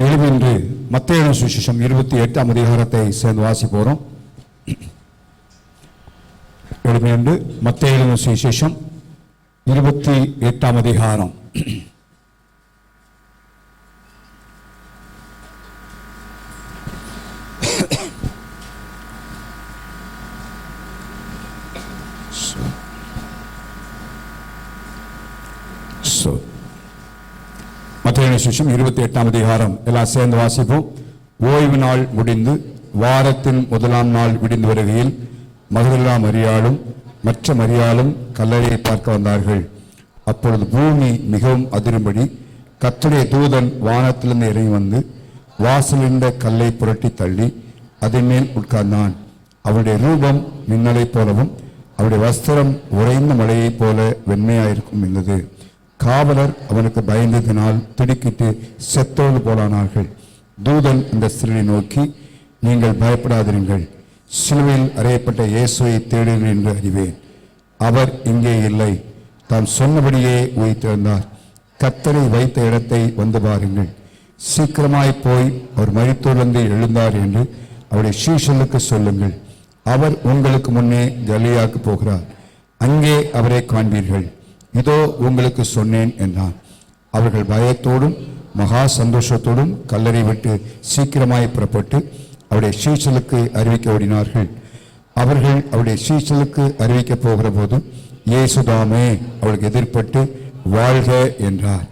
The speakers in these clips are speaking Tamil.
எழுதின்று மத்தேயு சுவிசேஷம் 28ஆம் அதிகாரத்தை சேர்ந்து வாசிப்போம். எழுதின்று மத்தேயு சுவிசேஷம் 28ஆம் அதிகாரம். மத்தேயு சுவிசேஷம் 28ஆம் அதிகாரம் எல்லாம் சேர்ந்து வாசிப்போம். ஓய்வு நாள் முடிந்து வாரத்தின் முதலாம் நாள் விடிந்து வருகையில் மகதலேனா மரியாளும் மற்ற மரியாளும் கல்லறையை பார்க்க வந்தார்கள். அப்பொழுது பூமி மிகவும் அதிரும்படி கர்த்தருடைய தூதன் வானத்திலிருந்து இறங்கி வந்து வாசலிருந்த கல்லை புரட்டி தள்ளி அதன் மேல் உட்கார்ந்தான். அவருடைய ரூபம் மின்னலை போலவும் அவருடைய வஸ்திரம் உறைந்த மலையைப் போல வெண்மையாயிருக்கும் இருந்தது. காவலர் அவனுக்கு பயந்ததினால் திடுக்கிட்டு செத்தோடு போலானார்கள். தூதன் அந்த ஸ்திரீயை நோக்கி, நீங்கள் பயப்படாதிருங்கள், சிலுவையில் அறையப்பட்ட இயேசுவை தேடுங்கள் என்று அறிவேன். அவர் இங்கே இல்லை, தாம் சொன்னபடியே உயிர்த்தெழுந்தார். கர்த்தரை வைத்த இடத்தை வந்து பாருங்கள். சீக்கிரமாய் போய் அவர் மரித்தோரிலிருந்து எழுந்தார் என்று அவருடைய சீஷர்களுக்கு சொல்லுங்கள். அவர் உங்களுக்கு முன்னே கலிலேயாவுக்கு போகிறார், அங்கே அவரை காண்பீர்கள். இதோ உங்களுக்கு சொன்னேன் என்றான். அவர்கள் பயத்தோடும் மகா சந்தோஷத்தோடும் கல்லறை விட்டு சீக்கிரமாய் புறப்பட்டு அவருடைய சீஷலுக்கு அறிவிக்க ஓடினார்கள். அவர்கள் அவருடைய சீஷலுக்கு அறிவிக்க போகிற போது இயேசுதாமே அவளுக்கு எதிர்பட்டு வாழ்க என்றார்.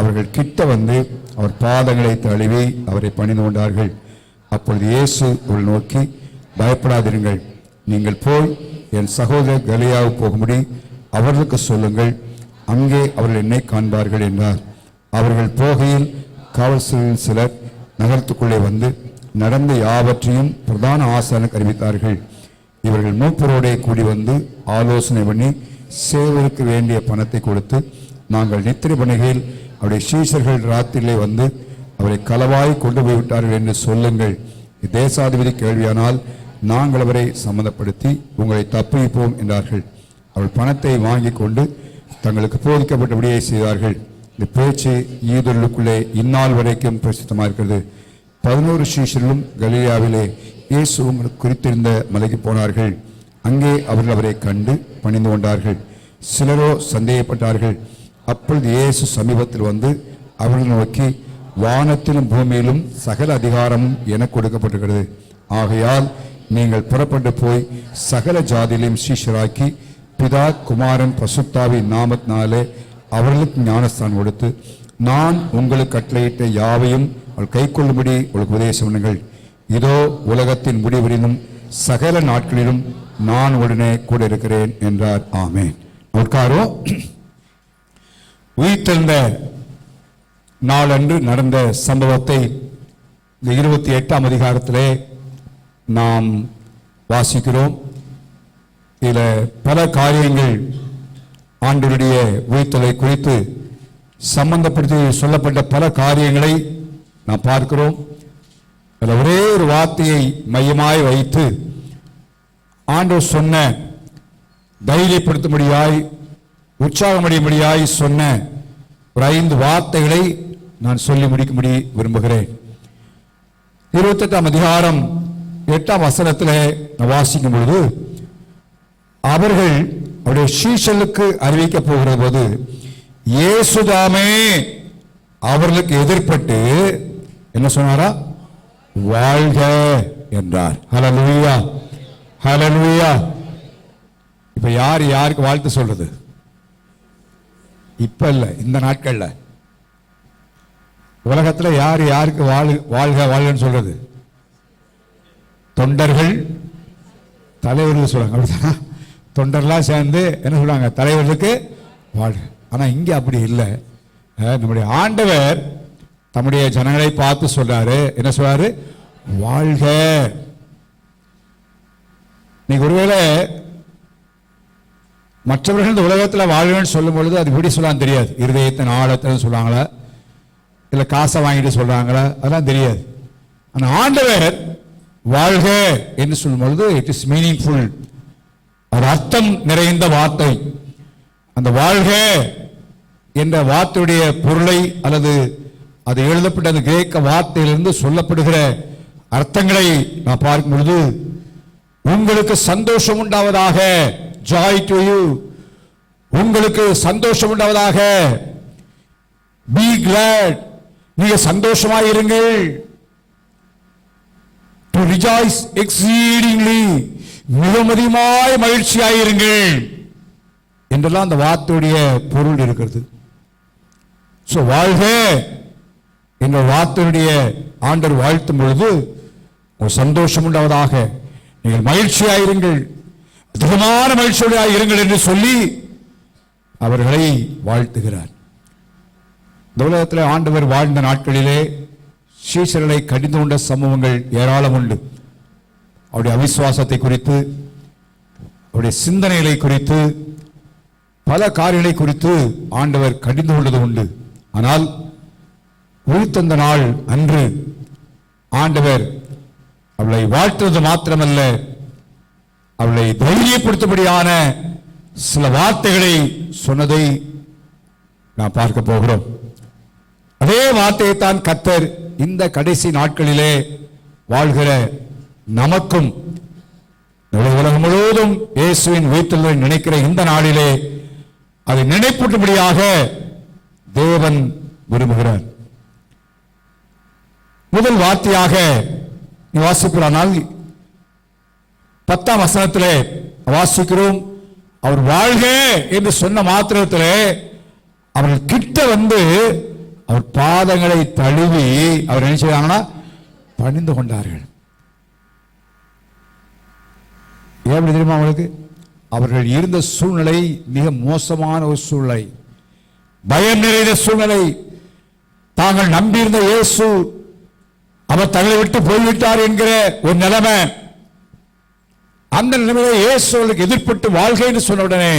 அவர்கள் கிட்ட வந்து அவர் பாதங்களை தழுவி அவரை பணிந்து கொண்டார்கள். அப்பொழுது இயேசு அவர்கள் நோக்கி, பயப்படாதிருங்கள், நீங்கள் போய் என் சகோதரர் கலிலேயாவுக்கு போகும்படி அவர்களுக்கு சொல்லுங்கள், அங்கே அவர்கள் என்னை காண்பார்கள் என்றார். அவர்கள் போகையில் காவல்துறையில் சிலர் நகரத்துக்குள்ளே வந்து நடந்த யாவற்றையும் பிரதான ஆசாரியனுக்கு அறிவித்தார்கள். இவர்கள் மூப்பரோடே கூடி வந்து ஆலோசனை பண்ணி சேவருக்கு வேண்டிய பணத்தை கொடுத்து, நாங்கள் நித்திரை பண்ணுகையில் அவருடைய சீஷர்கள் ராத்திரிலே வந்து அவரை களவாய் கொண்டு போய்விட்டார்கள் என்று சொல்லுங்கள். தேசாதிபதி கேள்வியானால் நாங்கள் அவரை சம்மதப்படுத்தி உங்களை தப்புவிப்போம் என்றார்கள். அவள் பணத்தை வாங்கி கொண்டு தங்களுக்கு போதிக்கப்பட்டபடியே செய்தார்கள். இந்த பேச்சு யூதர்களுக்குள்ளே இந்நாள் வரைக்கும் பிரசித்தமாக இருக்கிறது. 11 சீஷர்களும் கலிலேயாவிலே இயேசு உங்களுக்கு குறித்திருந்த மலைக்கு போனார்கள். அங்கே அவர்கள் அவரை கண்டு பணிந்து கொண்டார்கள். சிலரோ சந்தேகப்பட்டார்கள். அப்பொழுது இயேசு சமீபத்தில் வந்து அவர்கள் நோக்கி, வானத்திலும் பூமியிலும் சகல அதிகாரமும் எனக்கு கொடுக்கப்பட்டிருக்கிறது. ஆகையால் நீங்கள் புறப்பட்டு போய் சகல ஜாதியிலும் சீஷராக்கி பிதா குமாரன் பசுத்தாவின் நாமத்தினாலே அவர்களுக்கு ஞானஸ்தானம் கொடுத்து, நான் உங்களுக்கு கட்டளையிட்ட யாவையும் அவள் கை கொள்ளும்படி உங்களுக்கு உபதேசம் பண்ணுங்கள். இதோ உலகத்தின் முடிவரிலும் சகல நாட்களிலும் நான் உடனே கூட இருக்கிறேன் என்றார். ஆமென். உட்காரோ. உயிர்த்தெழுந்த நாளன்று நடந்த சம்பவத்தை இந்த 28ஆம் அதிகாரத்திலே நாம் வாசிக்கிறோம். இதில் பல காரியங்கள் ஆண்டவருடைய உயிர்த்தலை குறித்து சம்பந்தப்படுத்தி சொல்லப்பட்ட பல காரியங்களை நாம் பார்க்கிறோம். அதில் ஒரே ஒரு வார்த்தையை மையமாய் வைத்து ஆண்டவர் சொன்ன தைரியப்படுத்தும்படியாய் உற்சாகமடையும்படியாய் சொன்ன ஒரு 5 வார்த்தைகளை நான் சொல்லி முடிக்கும்படி விரும்புகிறேன். 28ஆம் அதிகாரம் 8ஆம் வசனத்தில் நான் வாசிக்கும் பொழுது, அவர்கள் அவருடைய சீஷர்களுக்கு அறிவிக்க போகிற போது இயேசுதாமே அவர்களுக்கு எதிர்பட்டு என்ன சொன்னாரா? வாழ்க என்றார். ஹல்லேலூயா, ஹல்லேலூயா. இப்ப யாருக்கு வாழ்த்து சொல்றது? இப்ப இல்ல, இந்த நாட்கள்ல உலகத்துல யாருக்கு வாழ்க வாழ்கன்னு சொல்றது? தொண்டர்கள், தலைவர்கள் சொல்றாங்க. அப்படிதான் தொண்டர்லாம் சேர்ந்து என்ன சொல்றாங்க? தலைவர்களுக்கு வாழ்க. ஆனா இங்க அப்படி இல்லை. நம்முடைய ஆண்டவர் தம்முடைய ஜனங்களை பார்த்து சொல்றாரு. என்ன சொல்றாரு? வாழ்க. நீங்க ஒருவேளை மற்றவர்கள் இந்த உலகத்தில் வாழ்கன்னு சொல்லும் பொழுது அது எப்படி சொல்லலாம் தெரியாது. இருதயத்தின் ஆழத்தில் சொல்றாங்களா, இல்ல காசை வாங்கிட்டு சொல்றாங்களா, அதெல்லாம் தெரியாது. ஆனா ஆண்டவர் வாழ்க என்று சொல்லும் பொழுது இட் இஸ் மீனிங்ஃபுல். ஒரு அர்த்தம் நிறைந்த வார்த்தை. அந்த வாழ்க என்ற வார்த்தையுடைய பொருளை அல்லது அது எழுதப்பட்ட அந்த கிரேக்க வார்த்தையிலிருந்து சொல்லப்படுகிற அர்த்தங்களை நான் பார்க்கும் பொழுது, உங்களுக்கு சந்தோஷம் உண்டாவதாக, ஜாய் டு யூ, உங்களுக்கு சந்தோஷம் உண்டாவதாக, பி கிளாட், நீங்க சந்தோஷமாயிருங்கள், டு ரிஜாய்ஸ் எக்ஸீடிங்லி, மிகவும் அதிகமாய் மகிழ்ச்சியாயிருங்கள் என்றெல்லாம் அந்த வார்த்தையுடைய பொருள் இருக்கிறது. சோ வாழ்க என்ற வார்த்தையுடைய ஆண்டவர் வாழ்த்தும் பொழுது, ஒரு சந்தோஷம் உண்டாவதாக, நீங்கள் மகிழ்ச்சியாயிருங்கள், அதிகமான மகிழ்ச்சியோடு இருங்கள் என்று சொல்லி அவர்களை வாழ்த்துகிறார். இந்த உலகத்தில் ஆண்டவர் வாழ்ந்த நாட்களிலே சீஷர்களை கடிந்து கொண்ட சம்பவங்கள் ஏராளம் உண்டு. அவருடைய அவிசுவாசத்தை குறித்து, அவருடைய சிந்தனைகளை குறித்து, பல காரியங்களை குறித்து ஆண்டவர் கடிந்து கொண்டது உண்டு. ஆனால் உயிர்த்தெழுந்த நாள் அன்று ஆண்டவர் அவளை வாழ்த்துவது மாத்திரமல்ல, அவளை தைரியப்படுத்தபடியான சில வார்த்தைகளை சொன்னதை நாம் பார்க்க போகிறோம். அதே வார்த்தையை தான் கர்த்தர் இந்த கடைசி நாட்களிலே வாழ்கிற நமக்கும், உலகம் முழுவதும் இயேசுவின் உயிர்த்தெழுதலை நினைக்கிற இந்த நாளிலே அதை நினைப்பூட்டும்படியாக தேவன் விரும்புகிறார். முதல் வார்த்தையாக நீ வாசிக்கிறானால் 10ஆம் வசனத்திலே வாசிக்கிறோம், அவர் வாழ்க என்று சொன்ன மாத்திரத்திலே அவர்கள் கிட்ட வந்து அவர் பாதங்களை தழுவி அவர் என்ன செய்தாங்கன்னா பணிந்து கொண்டார்கள். எப்படி தெரியுமா அவங்களுக்கு? அவர்கள் இருந்த சூழ்நிலை மிக மோசமான ஒரு சூழ்நிலை, பயம் நிறைந்த சூழ்நிலை. தாங்கள் நம்பியிருந்த இயேசு அவர் தங்களை விட்டு போய்விட்டார் என்கிற ஒரு நிலைமை. அந்த நிலைமையில இயேசு அவர்களுக்கு எதிர்பட்டு வாழ்க என்று சொன்ன உடனே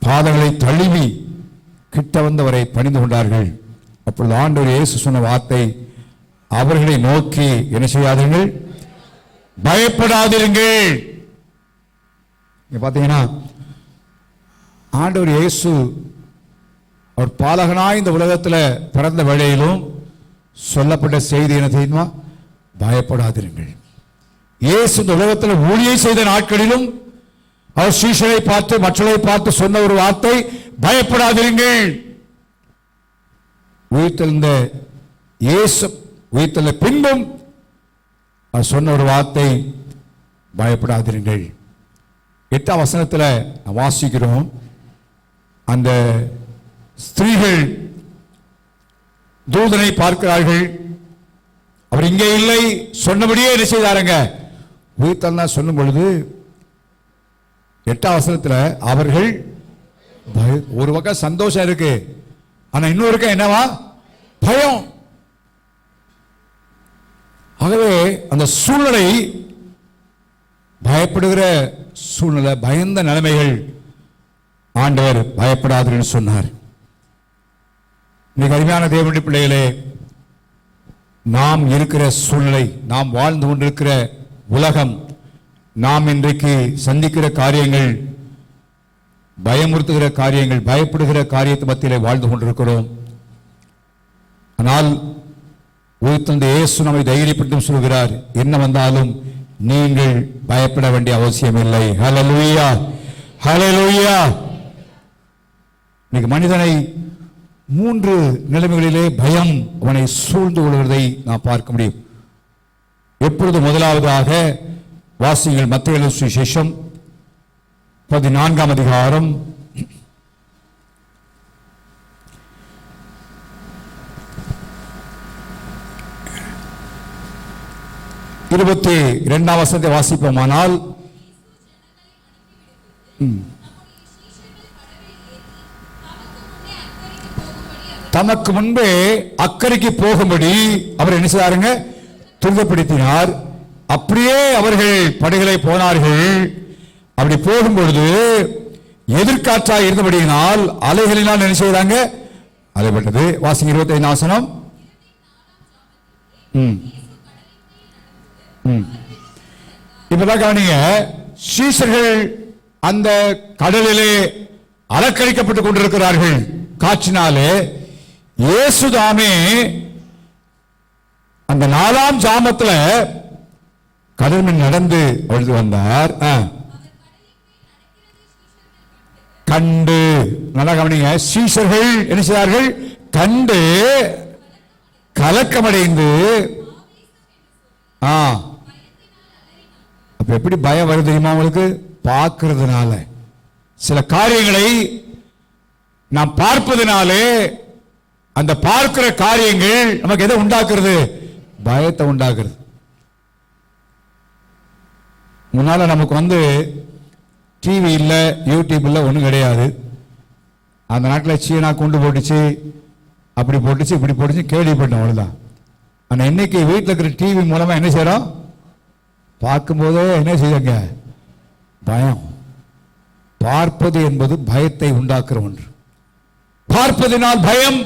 பாதங்களை தழுவி கிட்ட வந்தவரை பணிந்து கொண்டார்கள். அப்பொழுது ஆண்டவர் இயேசு சொன்ன வார்த்தை, அவர்களை நோக்கி என்ன செய்யாதீர்கள், பயப்படாதீர்கள். பாத்தீங்கன்னா ஆண்டவர் இயேசு அவர் பாலகனாய் இந்த உலகத்தில் பிறந்த வேளையிலும் சொல்லப்பட்ட செய்தி என்ன தெரியுமா? பயப்படாதீர்கள். இயேசு இந்த உலகத்தில் ஊழியம் செய்த நாட்களிலும் அவர் சீஷரை பார்த்து மற்றவரை பார்த்து சொன்ன ஒரு வார்த்தை, பயப்படாதீர்கள். உயிர்த்தெழுந்த இயேசு உயிர்த்தெழுந்த பின்பும் அவர் சொன்ன ஒரு வார்த்தை, பயப்படாதீர்கள். 8ஆம் வசனத்தில் வாசிக்கிறோம், அந்த ஸ்திரீகள் தூதனை பார்க்கிறார்கள், அவர் இங்கே இல்லை, சொன்னபடியே என்ன செய்தாருங்க, உயிர்த்தெழுந்தா சொல்லும் பொழுது 8ஆம் வசனத்தில் அவர்கள் ஒரு பக்கம் சந்தோஷம் இருக்கு, ஆனா இன்னொரு பக்கம் என்னவா, பயம். ஆகவே அந்த சூழ்நிலை பயப்படுகிற சூழ்நிலை, பயந்த நிலைமைகள். ஆண்டவர் பயப்படாதீர்கள் சொன்னார். மிக அருமையான தேவனுடைய பிள்ளைகளே, நாம் இருக்கிற சூழ்நிலை, நாம் வாழ்ந்து கொண்டிருக்கிற உலகம், நாம் இன்றைக்கு சந்திக்கிற காரியங்கள், பயமுறுத்துகிற காரியங்கள், பயப்படுகிற காரியத்தை மத்தியிலே வாழ்ந்து கொண்டிருக்கிறோம். ஆனால் உயிர்த்தெழுந்த இயேசு நம்மை தைரியப்படுத்தி சொல்கிறார், என்ன வந்தாலும் நீங்கள் பயப்பட வேண்டிய அவசியம் இல்லை. ஹல்லேலூயா, ஹல்லேலூயா. இன்னைக்கு மனிதனை 3 நிலைமைகளிலே பயம் அவனை சூழ்ந்து கொள்வதை நாம் பார்க்க முடியும். எப்பொழுது? முதலாவதாக வாசியுங்கள் மத்தேயு எழுதின சுவிசேஷம் 14ஆம் அதிகாரம் 22ஆம் வசனத்தை வாசிப்போமானால், தமக்கு முன்பே அக்கறைக்கு போகும்படி அவர் என்ன செய்தாருங்க, துரிதப்படுத்தினார். அப்படியே அவர்கள் படகுகளை போனார்கள். அப்படி போகும்பொழுது எதிர்காற்றாய் இருந்தபடியினால் அலைகளினால் என்ன செய்தாங்க, அலைப்பட்டது. வாசிங்க 25ஆம் வசனம். இப்பதான் கவனிங்க, சீஷர்கள் அந்த கடலிலே அலக்கழிக்கப்பட்டுக் கொண்டிருக்கிறார்கள் காற்றினாலே. இயேசுதாமே அந்த 4ஆம் ஜாமத்துல கடல் மீது நடந்து அழுது வந்தார். கண்டு, நல்லா கவனிங்க, சீஷர்கள் என்ன செய்தார்கள்? கண்டு கலக்கமடைந்து. அப்ப எப்படி பயம் வருது தெரியுமா உங்களுக்கு? பார்க்கிறதுனால, சில காரியங்களை நாம் பார்ப்பதனாலே அந்த பார்க்கிற காரியங்கள் நமக்கு எதை உண்டாக்குறது? பயத்தை உண்டாக்குறது. முன்னால நமக்கு டிவி இல்லை, யூடியூப் இல்லை, ஒன்றும் கிடையாது. அந்த நாட்டில் சீனா கொண்டு போட்டுச்சு, அப்படி போட்டுச்சு, இப்படி போட்டுச்சு, கேள்விப்பட்டோம், அவ்வளோதான். ஆனால் இன்னைக்கு வீட்டில் இருக்கிற டிவி மூலமாக என்ன செய்கிறோம்? பார்க்கும்போதே என்ன செய்யுங்க? பயம். பார்ப்பது என்பது பயத்தை உண்டாக்குற ஒன்று. பார்ப்பதினால் பயம்.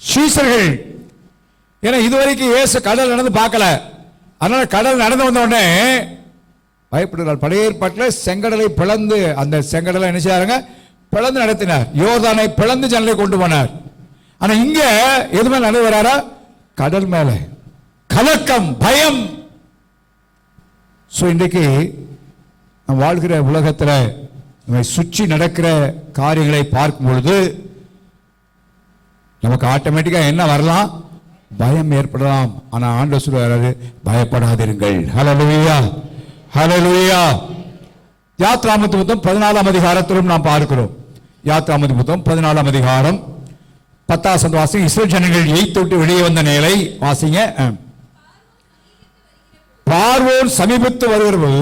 சீஷர்கள் ஏன்னா இதுவரைக்கும் இயேசு கடல் நடந்து பார்க்கல, அதனால கடல் நடந்து வந்த உடனே பயப்படுகிறார். பழைய ஏற்பாட்டில் செங்கடலை பிளந்து, அந்த செங்கடலை என்ன செய்யாருங்க? பிளந்து நடத்தினார். யோர்தானை பிளந்து ஜன்னலை கொண்டு போனார். ஆனா இங்க எது மேல நடந்து வராரா? கடல் மேல. கலக்கம், பயம். இன்றைக்கு நாம் வாழ்கிற உலகத்தில் நம்மை சுற்றி நடக்கிற காரியங்களை பார்க்கும் பொழுது நமக்கு ஆட்டோமேட்டிக்கா என்ன வரலாம்? பயம் ஏற்படலாம். ஆனா ஆண்டவர் சொல்றாரு, பயப்படாதீர்கள். ஹல்லேலூயா, ஹல்லேலூயா. யாத்ராமத்து புத்தகம் 14ஆம் அதிகாரத்திலும் நாம் பார்க்கிறோம். யாத்ராமத்து புத்தகம் 14ஆம் அதிகாரம் 10 வாசிங்க. இஸ்ரவேல் ஜனங்கள் எகிப்தை விட்டு வெளியே வந்த நிலை வாசிங்க. பார்வோன் சமீபத்து வருகிறது,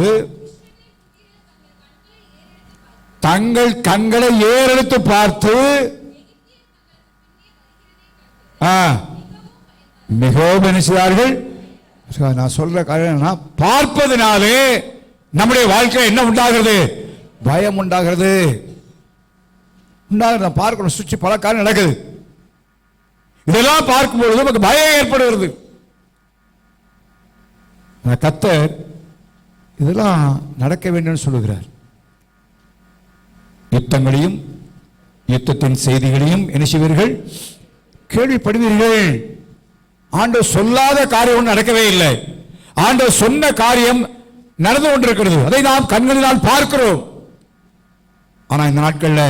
தங்கள் கண்களை ஏறெடுத்து பார்த்து மிகவும் நினைச்சார்கள். நான் சொல்ற காரணம், பார்ப்பதனாலே நம்முடைய வாழ்க்கை என்ன உண்டாகிறது? பயம் உண்டாகிறது. பார்க்கணும், சுற்றி பல காரியம் நடக்குது. இதெல்லாம் பார்க்கும்பொழுது நமக்கு பயம் ஏற்படுகிறது. கர்த்தர் இதெல்லாம் நடக்க வேண்டும் சொல்லுகிறார். யுத்தங்களையும் யுத்தத்தின் செய்திகளையும் என்ன செய்வீர்கள்? கேள்விப்படுவீர்கள். ஆண்டவர் சொல்லாத காரியம் நடக்கவே இல்லை. ஆண்டவர் சொன்ன காரியம் நடந்து கொண்டிருக்கிறது. அதை நாம் கண்களினால் பார்க்கிறோம். ஆனா இந்த நாட்களில்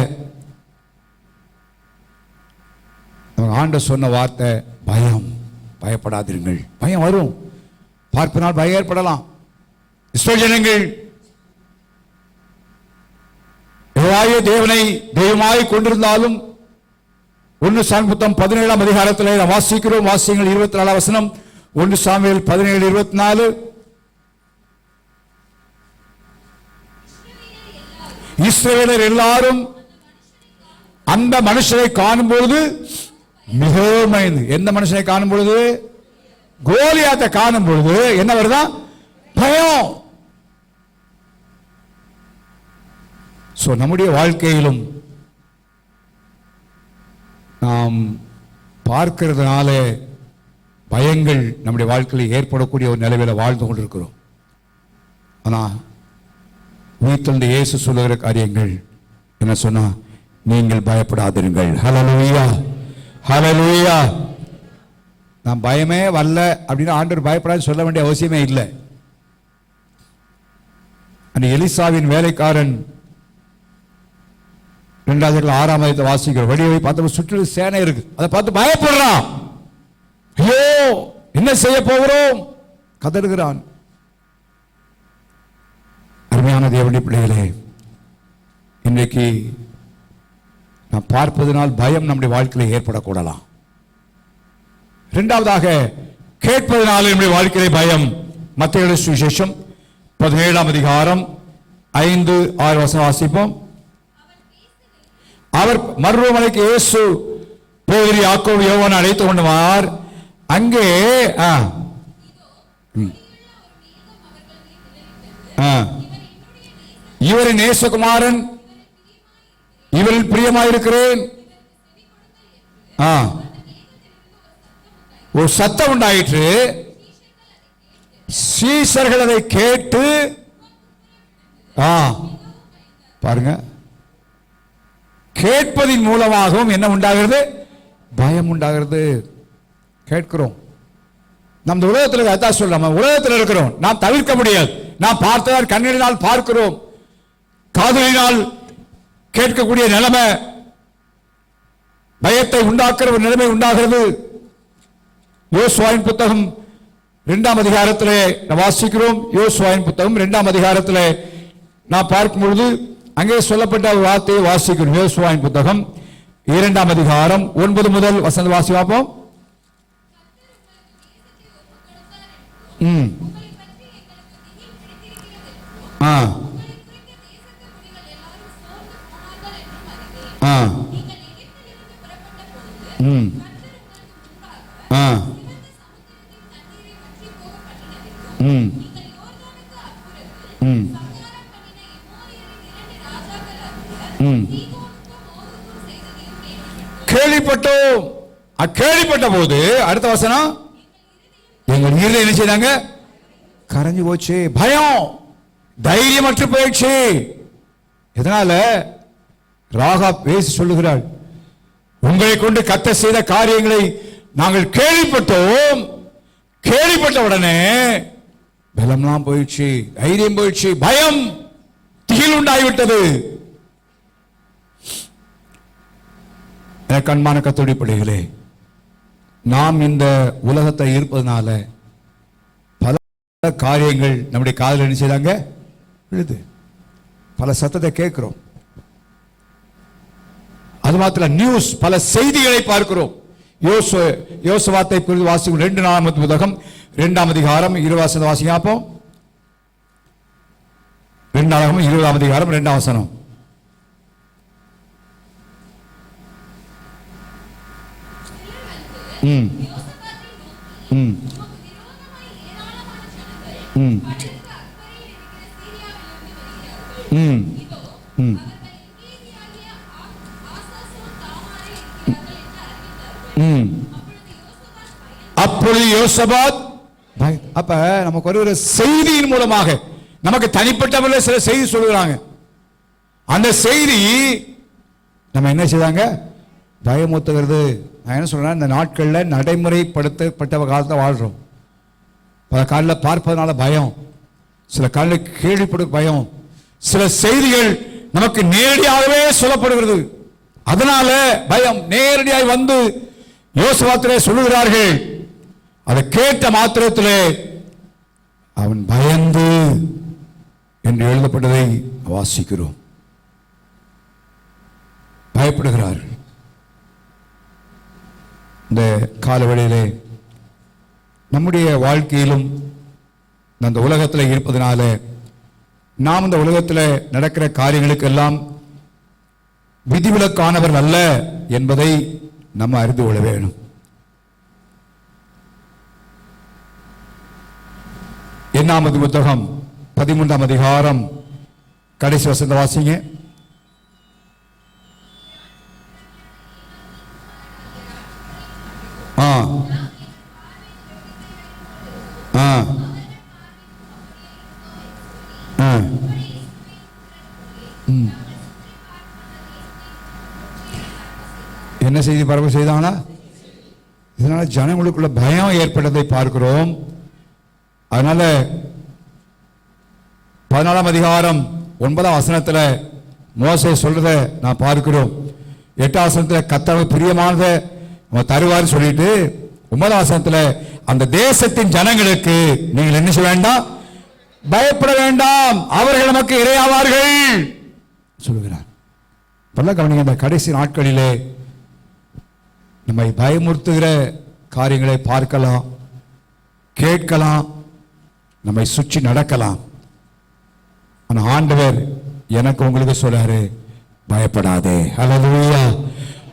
ஆண்டவர் சொன்ன வார்த்தை பயம். பயப்படாதீர்கள். பயம் வரும். பார்ப்பதனால் பயம் ஏற்படலாம். இஸ்ரவேல் ஜனங்கள் தேவனை தெய்வமாய் கொண்டிருந்தாலும் 1 சாமுவேல் புத்தகம் 17ஆம் அதிகாரத்தில் வாசிக்கிறோம். வாசியங்கள் 24ஆம் வசனம். 1 சாமுவேல் 17:24. இஸ்ரவேலர் எல்லாரும் அந்த மனுஷனை காணும் பொழுது மிகவும் பயந்து. எந்த மனுஷனை காணும் பொழுது? கோலியாத்தை காணும் பொழுது என்ன வருதா? பயம். நம்முடைய வாழ்க்கையிலும் நாம் பார்க்கிறதுனால பயங்கள் நம்முடைய வாழ்க்கையில் ஏற்படக்கூடிய ஒரு நிலையில வாழ்ந்து கொண்டிருக்கிறோம். ஆனா உயிர்த்தெழுந்த இயேசு சொல்லுகிற காரியங்கள் என்ன சொன்னா? நீங்கள் பயப்படாதீர்கள். ஹல்லேலூயா, ஹல்லேலூயா. நான் பயமே வரல அப்படின்னு ஆண்டவர் பயப்படாது சொல்ல வேண்டிய அவசியமே இல்லை. அந்த எலிசாவின் வேலைக்காரன் 2 6ஆம் அதிகாரத்தை வாசிக்கிறோம். வெளியே பார்த்து சுற்றிலும் சேனை இருக்கு, அதை பார்த்து பயப்படுறான். ஐயோ என்ன செய்ய போகிறோம்? கதறுகிறான். அருமையான தேவனுடைய பிள்ளைகளே, இன்றைக்கு நாம் பார்ப்பதனால் பயம் நம்முடைய வாழ்க்கையில் ஏற்படக்கூடலாம். இரண்டாவதாக கேட்பதனால நம்முடைய வாழ்க்கையிலே பயம். மத்தேயு சுவிசேஷம் 17ஆம் அதிகாரம் 5-6 வசனம் வாசிப்போம். அவர் மறுமலைக்கு இயேசு பேதுரு யாக்கோபு யோவானை அழைத்து கொண்டுவார். அங்கே இவரின் நேசகுமாரன், இவரில் பிரியமாயிருக்கிறேன். ஒரு சத்தம் உண்டாயிற்று. சீஷர்கள் அதை கேட்டு பாருங்க, கேட்பதின் மூலமாகவும் என்ன உண்டாகிறது? பயம் உண்டாகிறது. கேட்கிறோம். நம்ம உலகத்தில் அதான் சொல்றோம், உலகத்தில் இருக்கிறோம், நாம் தவிர்க்க முடியாது. நாம் பார்த்ததால் கண்ணினால் பார்க்கிறோம், காதலினால் கேட்கக்கூடிய நிலைமை பயத்தை உண்டாக்குற ஒரு நிலைமை உண்டாகிறது. யோசுவாவின் புத்தகம் 2ஆம் அதிகாரத்திலே வாசிக்கிறோம். யோசுவாவின் புத்தகம் 2ஆம் அதிகாரத்திலே நான் பார்க்கும் பொழுது அங்கே சொல்லப்பட்ட ஒரு வார்த்தையை வாசிக்கிறோம். யோசுவாவின் புத்தகம் 2ஆம் அதிகாரம் 9 முதல் வசனம் வாசி பார்ப்போம். கேள்விப்பட்டோம். கேள்விப்பட்ட போது அடுத்த வசனம், எங்கள் இருதயம் என்ன செய்தாங்க? கரைஞ்சு போச்சு. பயம், தைரியமற்று போயிடுச்சு. இதனால ராகாப் பேசி சொல்லுகிறாள், உங்களை கொண்டு கர்த்தர் செய்த காரியங்களை நாங்கள் கேள்விப்பட்டோம். கேள்விப்பட்ட உடனே பலம்லாம் போயிடுச்சு, தைரியம் போயிடுச்சு, பயம், திகில் உண்டாகிவிட்டது. கண்மான கர்த்தருடைய பிள்ளைகளே, நாம் இந்த உலகத்தை இருப்பதனால பல காரியங்கள் நம்முடைய காதில் என்ன செய்தாங்க? விழுது. பல சத்தத்தை கேட்கிறோம். அது மாத்திரம் நியூஸ், பல செய்திகளை பார்க்கிறோம். யோசுவாத்தை குறித்து வாசிக்கும் 2ஆம் புத்தகம் 2ஆம் அதிகாரம் 20 வாசிப்போம். 20ஆம் அதிகாரம் 2ஆம் வசனம். அப்பொழுது யோசபாத், அப்ப நமக்கு ஒரு செய்தியின் மூலமாக நமக்கு தனிப்பட்ட சில செய்தி சொல்லுகிறாங்க. அந்த செய்தி நம்ம என்ன செய்தாங்க? பயமுறுத்துகிறது. நான் என்ன சொல்றேன், இந்த நாட்களில் நடைமுறைப்படுத்தப்பட்ட காலத்தை வாழ்றோம். பல காலில் பார்ப்பதனால பயம், சில காலில் கேள்விப்படும் பயம், சில செய்திகள் நமக்கு நேரடியாகவே சொல்லப்படுகிறது. அதனால பயம் நேரடியாக வந்து யோசுவாத்திலே சொல்லுகிறார்கள். அதை கேட்ட மாத்திரத்திலே அவன் பயந்து என்று எழுதப்பட்டதை வாசிக்கிறோம். பயப்படுகிறார்கள். இந்த காலவெளியிலே நம்முடைய வாழ்க்கையிலும் அந்த உலகத்தில் இருப்பதனால நாம் இந்த உலகத்தில் நடக்கிற காரியங்களுக்கெல்லாம் விதிவிலக்கானவர் அல்ல என்பதை நம்ம அறிந்து கொள்ள வேணும். எண்ணாவது புத்தகம் 13ஆம் அதிகாரம் கடைசி வசனத்தை வாசிங்க. என்ன செய்தி பரவ செய்தானா? இதனால ஜனங்களுக்குள்ள பயம் ஏற்பட்டதை பார்க்கிறோம். அதனால 14ஆம் அதிகாரம் 9ஆம் வசனத்துல மோசே சொல்றத நான் பார்க்கிறோம். 8ஆம் வசனத்துல கர்த்தருக்கு பிரியமானதை நம்ம தருவார் சொல்லிட்டு 9ஆம் வசனத்துல அந்த தேசத்தின் ஜனங்களுக்கு நீங்கள் என்ன செய்ய வேண்டாம், பயப்பட வேண்டாம், அவர்கள் நமக்கு இரையாவார்கள் சொல்லுகிறார். பல கவனிங்க, அந்த கடைசி நாட்களிலே நம்மை பயமுறுத்துகிற காரியங்களை பார்க்கலாம், கேட்கலாம், நம்மை சுற்றி நடக்கலாம். ஆனால் ஆண்டவர் எனக்கு உங்களுக்கு சொல்றாரு, பயப்படாதே. ஹல்லேலூயா,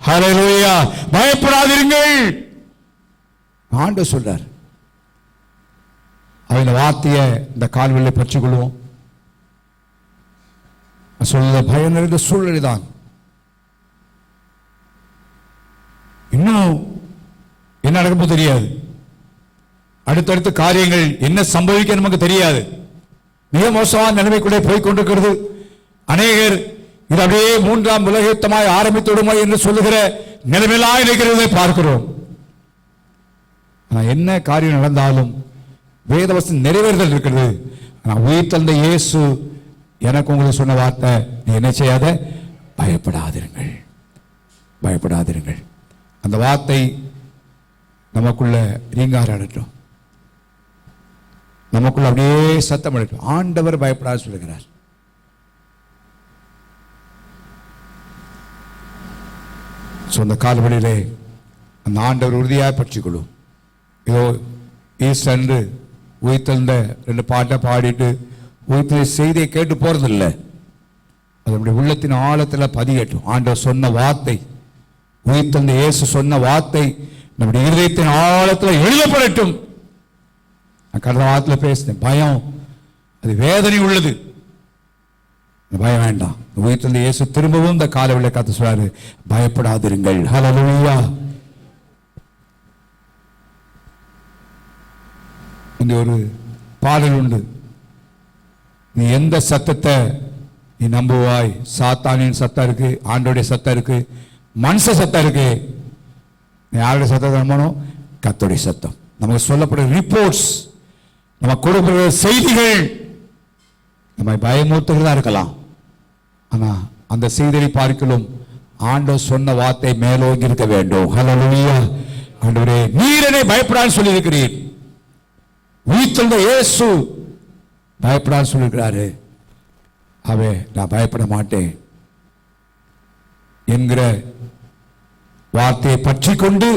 ஹல்லேலூயா, பயப்படாதீர்கள் ஆண்டவர் சொல்றார். அவன் வார்த்தையை இந்த கால்வெளியை பற்றிக் கொள்வோம். சொல்ல பயம் நிறைந்த சூழ்நிலை தான். இன்னும் என்ன நடக்குமோ தெரியாது. அடுத்தடுத்த காரியங்கள் என்ன சம்பவிக்க நமக்கு தெரியாது. மிக மோசமான நிலைமைக்குள்ளே போய் கொண்டிருக்கிறது. அநேகர் இது அப்படியே மூன்றாம் உலக யுத்தமாய் ஆரம்பித்து விடுமோ என்று சொல்லுகிற நிலைமையெல்லாம் இருக்கிறதை பார்க்கிறோம். என்ன காரியம் நடந்தாலும் வேதவசனம் நிறைவேறுதல் இருக்கிறது. உயிர் தந்த இயேசு எனக்கு உங்களுக்கு சொன்ன வார்த்தை, நீ என்ன செய்யாத, பயப்படாதிருங்கள், பயப்படாதிருங்கள். அந்த வார்த்தை நமக்குள்ள ரீங்காரட்டும், நமக்குள்ள அப்படியே சத்தம் அடட்டும். ஆண்டவர் பயப்படாது சொல்லுகிறார். சொந்த கால்வழியிலே அந்த ஆண்டவர் உறுதியாக பற்றிக்கொள்ளும். இதோ ஈஸ்டர் அன்று உயிர்த்தெழுந்த 2 பாட்டை பாடிட்டு உயிர்த்தெழுந்த செய்தியை கேட்டு போறதில்லை, அது நம்முடைய உள்ளத்தின் ஆழத்தில் பதியட்டும். ஆண்டவர் சொன்ன வார்த்தை, உயிர்த்தெழுந்த இயேசு சொன்ன வார்த்தை நம்முடைய இருதயத்தின் ஆழத்தில் எழுதப்படட்டும். நான் கடந்த வாரத்தில் பேசினேன், பயம் அது வேதனை உள்ளது, பயம் வேண்டாம். உயிர்த்தெழுந்த இயேசு திரும்பவும் இந்த காலவெளியை காத்து சொல்றாரு, பயப்படாதிருங்கள். ஹல்லேலூயா. இந்த ஒரு பாடல் உண்டு, நீ எந்த சத்தத்தை நீ நம்புவாய்? சாத்தானின் சத்தம் இருக்கு, ஆண்டோடைய சத்தம் இருக்கு, மனுஷ சத்தம் இருக்கு. நீ யாருடைய சத்தத்தை நம்பணும்? கர்த்தருடைய சத்தம். நமக்கு சொல்லப்படுற ரிப்போர்ட்ஸ், நமக்கு கொடுக்கிற செய்திகள் நம்மை பயமுறுத்துகிறதா இருக்கலாம். ஆனா அந்த செய்தியை பார்க்கலும் ஆண்டவர் சொன்ன வார்த்தை மேலோங்கி இருக்க வேண்டும். ஹல்லேலூயா. ஆண்டவரே, நீர் என்னை பயப்படான்னு சொல்லி இருக்கிறீர். உயிர்த்தெழுந்த இயேசு பயப்படான்னு சொல்லியிருக்கிறாரு. நான் பயப்பட மாட்டேன் என்கிற வார்த்தையை பற்றி கொண்டு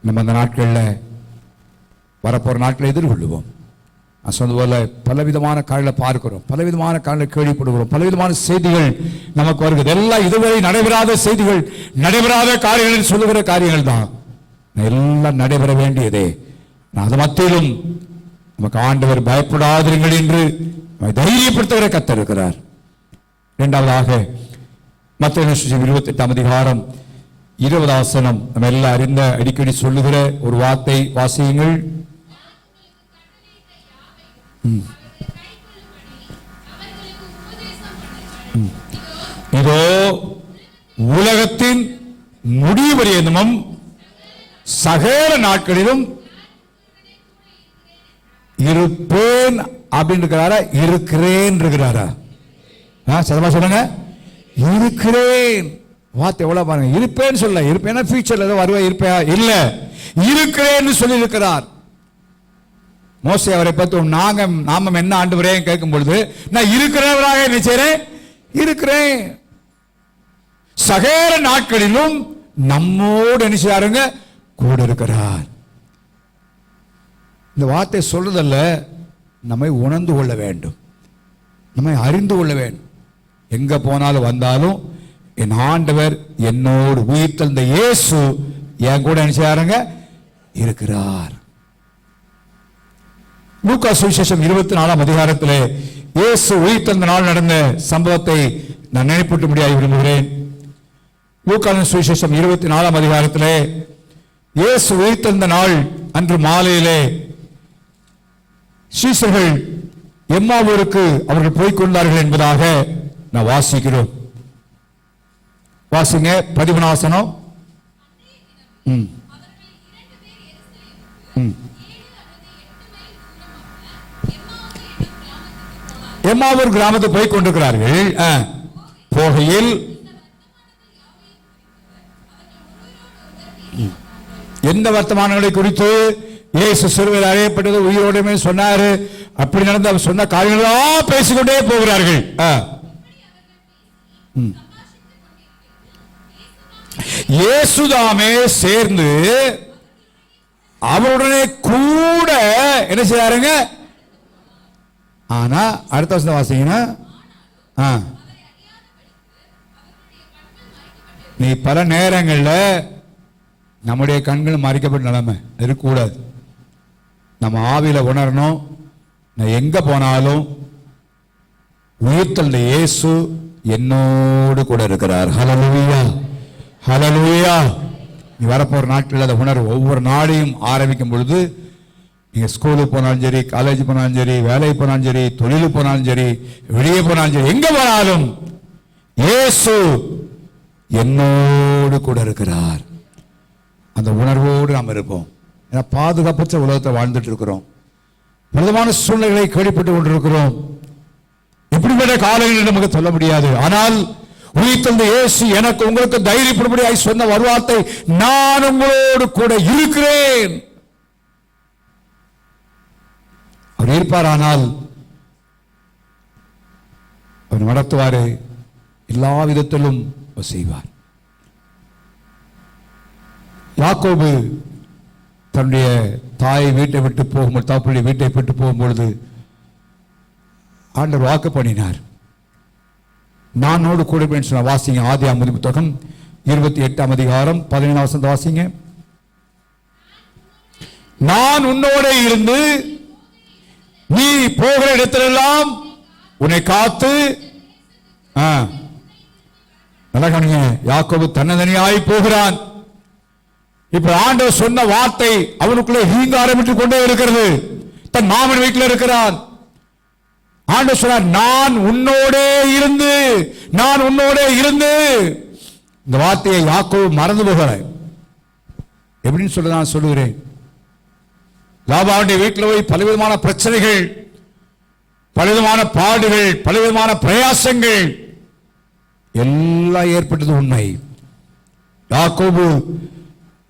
நம்ம அந்த நாட்களில் வரப்போற நாட்களை எதிர்கொள்ளுவோம். நான் சொன்னது போல பலவிதமான காலையில் பார்க்கிறோம், பலவிதமான காலையில் கேள்விப்படுகிறோம், பலவிதமான செய்திகள் நமக்கு வருகிறது. எல்லாம் இதுவரை நடைபெறாத செய்திகள், நடைபெறாத காரியங்கள் சொல்லுகிற காரியங்கள் தான். எல்லாம் நடைபெற வேண்டியதே. அது மத்தியிலும் நமக்கு ஆண்டவர் பயப்படாதிருங்கள் என்று தைரியப்படுத்துகிற கர்த்தர் இருக்கிறார். இரண்டாவதாக மத்தேயு 28ஆம் அதிகாரம் 20 வசனம், நம்ம எல்லாம் அறிந்த அடிக்கடி சொல்லுகிற ஒரு வார்த்தை, வாசியுங்கள். இதோ உலகத்தின் முடிவு பரியந்தமும் சகல நாட்களிலும் இருப்பேன் அப்படின்னு இருக்கிறாரா? இருக்கிறேன் இருக்கிறாரா? சதமா சொல்லுங்க, இருக்கிறேன். வார்த்தை எவ்வளவு பாருங்க, இருப்பேன்னு சொல்ல, இருப்பேன்னா ஃபியூச்சர்ல ஏதோ வருவா இருப்பேன் இல்ல, இருக்கிறேன்னு சொல்லி இருக்கிறார். மோசே அவரை பார்த்து நாமம் என்ன ஆண்டவரே கேட்கும் பொழுது, நான் இருக்கிறவராக என்ன செய்றேன்? இருக்கிறேன். சகல நாட்களிலும் நம்மோடு என்ன செய்யாருங்க? கூட இருக்கிறார். இந்த வார்த்தை சொல்றதல்ல, நம்மை உணர்ந்து கொள்ள வேண்டும், நம்மை அறிந்து கொள்ள வேண்டும். எங்க போனாலும் வந்தாலும் என் ஆண்டவர் என்னோடு, உயிர்த்தெழுந்த இயேசு என் கூட என்ன செய்யாருங்க? இருக்கிறார். லூக்கா சுவிசேஷம் 24ஆம் அதிகாரத்திலே இயேசு உயிர்த்தெழுந்த நாள் நடந்த சம்பவத்தை நான் நினைப்பூட்ட முடியாது விரும்புகிறேன். லூக்கா சுவிசேஷம் 24ஆம் அதிகாரத்திலே இயேசு உயிர்த்தெழுந்த நாள் அன்று மாலையிலே சீஷர்கள் எம்மாவூருக்கு அவர்கள் போய்க்கொண்டார்கள் என்பதாக நான் வாசிக்கிறோம். வாசிங்க 13 வசனம். எம்மாவூர் கிராமத்துக்கு போய் கொண்டிருக்கிறார்கள். போகையில் எந்த வர்த்தமானங்களை குறித்து இயேசு சிறுவையில் அறையப்பட்டது உயிரோடுமே சொன்னாரு. அப்படி நடந்த அவர் சொன்ன காரியங்களா பேசிக்கொண்டே போகிறார்கள். இயேசுதாமே சேர்ந்து அவருடனே கூட என்ன செய்யாருங்க? ஆனா அடுத்த வருஷம் வாசிங்கன்னா, நீ பல நேரங்களில் நம்முடைய கண்கள் மறைக்கப்பட்ட நிலைமை இருக்கக்கூடாது. நம்ம ஆவியில உணரணும், நான் எங்க போனாலும் உயிர்த்தெழுந்த இயேசு என்னோடு கூட இருக்கிறார். ஹல்லேலூயா, ஹல்லேலூயா. நீ வரப்போற நாட்களில் அதை உணர்வு. ஒவ்வொரு நாளையும் ஆரம்பிக்கும் பொழுது, நீங்க ஸ்கூலுக்கு போனாலும் சரி, காலேஜ் போனாலும் சரி, வேலைக்கு போனாலும் சரி, தொழிலுக்கு போனாலும் சரி, வெளியே போனாலும் சரி, எங்க போனாலும் இயேசு என்னோடு கூட இருக்கிறார். அந்த உணர்வோடு நாம் இருப்போம். ஏன்னா பாதுகாப்பற்ற உலகத்தை வாழ்ந்துட்டு இருக்கிறோம். பலவிதமான சூழ்நிலைகளை கேள்விப்பட்டு கொண்டிருக்கிறோம். எப்படிப்பட்ட காலங்களில் நமக்கு சொல்ல முடியாது. ஆனால் உயிர்த்தெழுந்த இயேசு எனக்கு உங்களுக்கு தைரியப்படும்படியாய் சொன்ன ஒரு வார்த்தை, நான் உங்களோடு கூட இருக்கிறேன். அவர் இருப்பாரானால் அவர் நடத்துவாரு, எல்லா விதத்திலும் செய்வார். யாக்கோபு தன்னுடைய தாயை வீட்டை விட்டு போகும்போது, தாப்புடைய வீட்டை விட்டு போகும்பொழுது ஆண்டவர் வாக்கு பண்ணினார், நானோடு கூட சொன்ன. வாசிங்க ஆதியாகமம் புத்தகம் 28ஆம் அதிகாரம் 17ஆம் வசனம் வாசிங்க. நான் உன்னோட இருந்து நீ போகிற இடத்திலெல்லாம் உன்னை காத்து. நல்லா கவனிங்க, யாக்கோபு தன்னந்தனியாய் போகிறான். இப்ப ஆண்டவர் சொன்ன வார்த்தை அவனுக்குள்ளே ஹீங்க ஆரம்பித்துக் கொண்டே இருக்கிறது. தன் மாமன் வீட்டில் இருக்கிறான். ஆண்டவர் சொன்னார், நான் உன்னோடே இருந்து, நான் உன்னோடே இருந்து. இந்த வார்த்தையை யாக்கோபு மறந்து போகல. எப்படின்னு சொல்ல நான் சொல்லுகிறேன், லாபாவுடைய வீட்டில் போய் பலவிதமான பிரச்சனைகள், பலவிதமான பாடுகள், பலவிதமான பிரயாசங்கள் எல்லாம் ஏற்பட்டது உண்மை. யாக்கோபு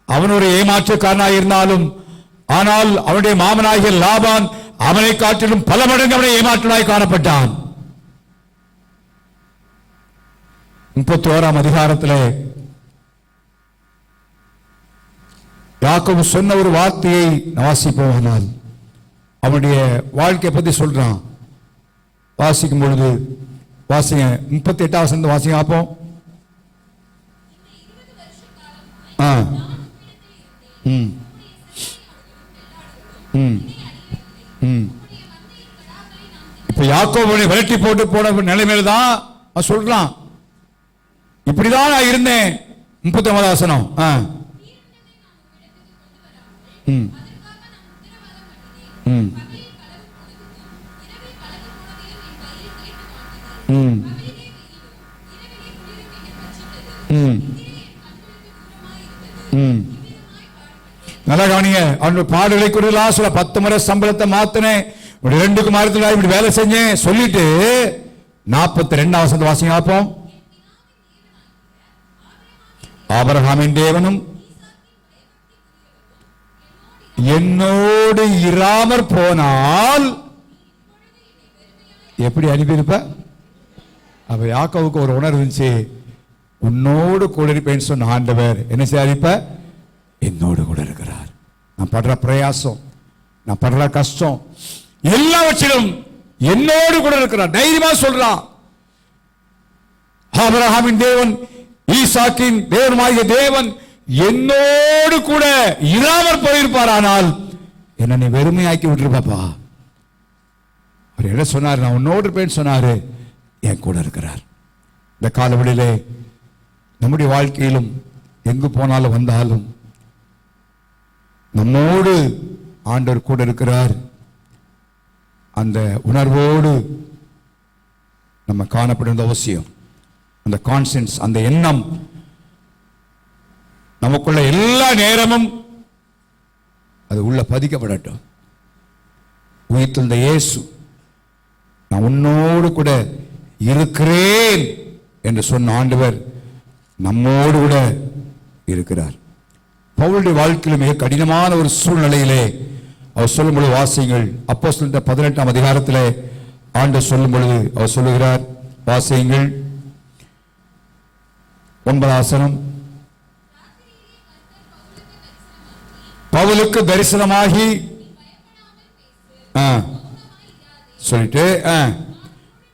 அவன் ஒரு ஏமாற்றுக்காரனாக இருந்தாலும், ஆனால் அவனுடைய மாமனாகிய லாபான் அவனை காட்டிலும் பல மடங்கு அவனை ஏமாற்றனாய் காணப்பட்டான். 31ஆம் அதிகாரத்தில் யாக்கோபு சொன்ன ஒரு வார்த்தையை வாசிப்போமானால் அவனுடைய வாழ்க்கையை பற்றி சொல்றான். வாசிக்கும் பொழுது வாசிங்க 38ஆம் வசனம் வாசிங்க பார்ப்போம். இப்ப யாக்கோபுவை விரட்டி போட்டு போன நிலைமையில தான் சொல்றான், இப்படிதான் நான் இருந்தேன். 39ஆம் வசனம். நல்லா கவனிங்க, அவனுடைய பாடுகளை குறிலாம் சொல்ல 10 முறை சம்பளத்தை மாத்தினேன், 2 குமாரத்தில் இப்படி வேலை செஞ்சேன் சொல்லிட்டு 42ஆம் வசனத்தை வாசிங்க பார்ப்போம். ஆபிரகாமின் தேவனும் என்னோடு இராமற் போனால் எப்படி அனுப்பியிருப்ப? அப்ப யாக்கோவுக்கு ஒரு உணர்வு இருந்துச்சு, உன்னோடு கூட இருப்பேன்னு சொன்ன ஆண்டவர் என்ன செய்யாரிப்ப? என்னோடு கூட இருக்கிறார். நான் படுற பிரயாசம், நான் படுற கஷ்டம் எல்லாவற்றிலும் என்னோடு கூட இருக்கிறார். தைரியமா சொல்றான். ஆபிரகாமின் தேவன், ஈசாக்கின் தேவனுமாகிய தேவன் என்னோடு கூட இராமற் போயிருப்பார், ஆனால் என்ன நீ வெறுமையாக்கி விட்டுருப்பாப்பா. அவர் என்ன சொன்னார்? நான் உன்னோடு இருப்பேன்னு சொன்னாரு, என் கூட இருக்கிறார். இந்த காலவெளியிலே நம்முடைய வாழ்க்கையிலும் எங்கு போனாலும் வந்தாலும் நம்மோடு ஆண்டவர் கூட இருக்கிறார். அந்த உணர்வோடு நம்ம காணப்படுவது அவசியம். அந்த கான்சியன்ஸ், அந்த எண்ணம் நமக்குள்ள எல்லா நேரமும் அது உள்ள பதிக்கப்படட்டும். உயிர்த்தெழுந்த இயேசு நான் உன்னோடு கூட இருக்கிறேன் என்று சொன்ன ஆண்டவர் நம்மோடு கூட இருக்கிறார். பவுலுடைய வாழ்க்கையில் மிக கடினமான ஒரு சூழ்நிலையிலே அவர் சொல்லும் பொழுது வாசியுங்கள். அப்போஸ்தலர் 18ஆம் அதிகாரத்திலே ஆண்டவர் சொல்லும் பொழுது அவர் சொல்லுகிறார், வாசியுங்கள் 9ஆம் வசனம். பவுலுக்கு தரிசனமாகி சொல்லிட்டு,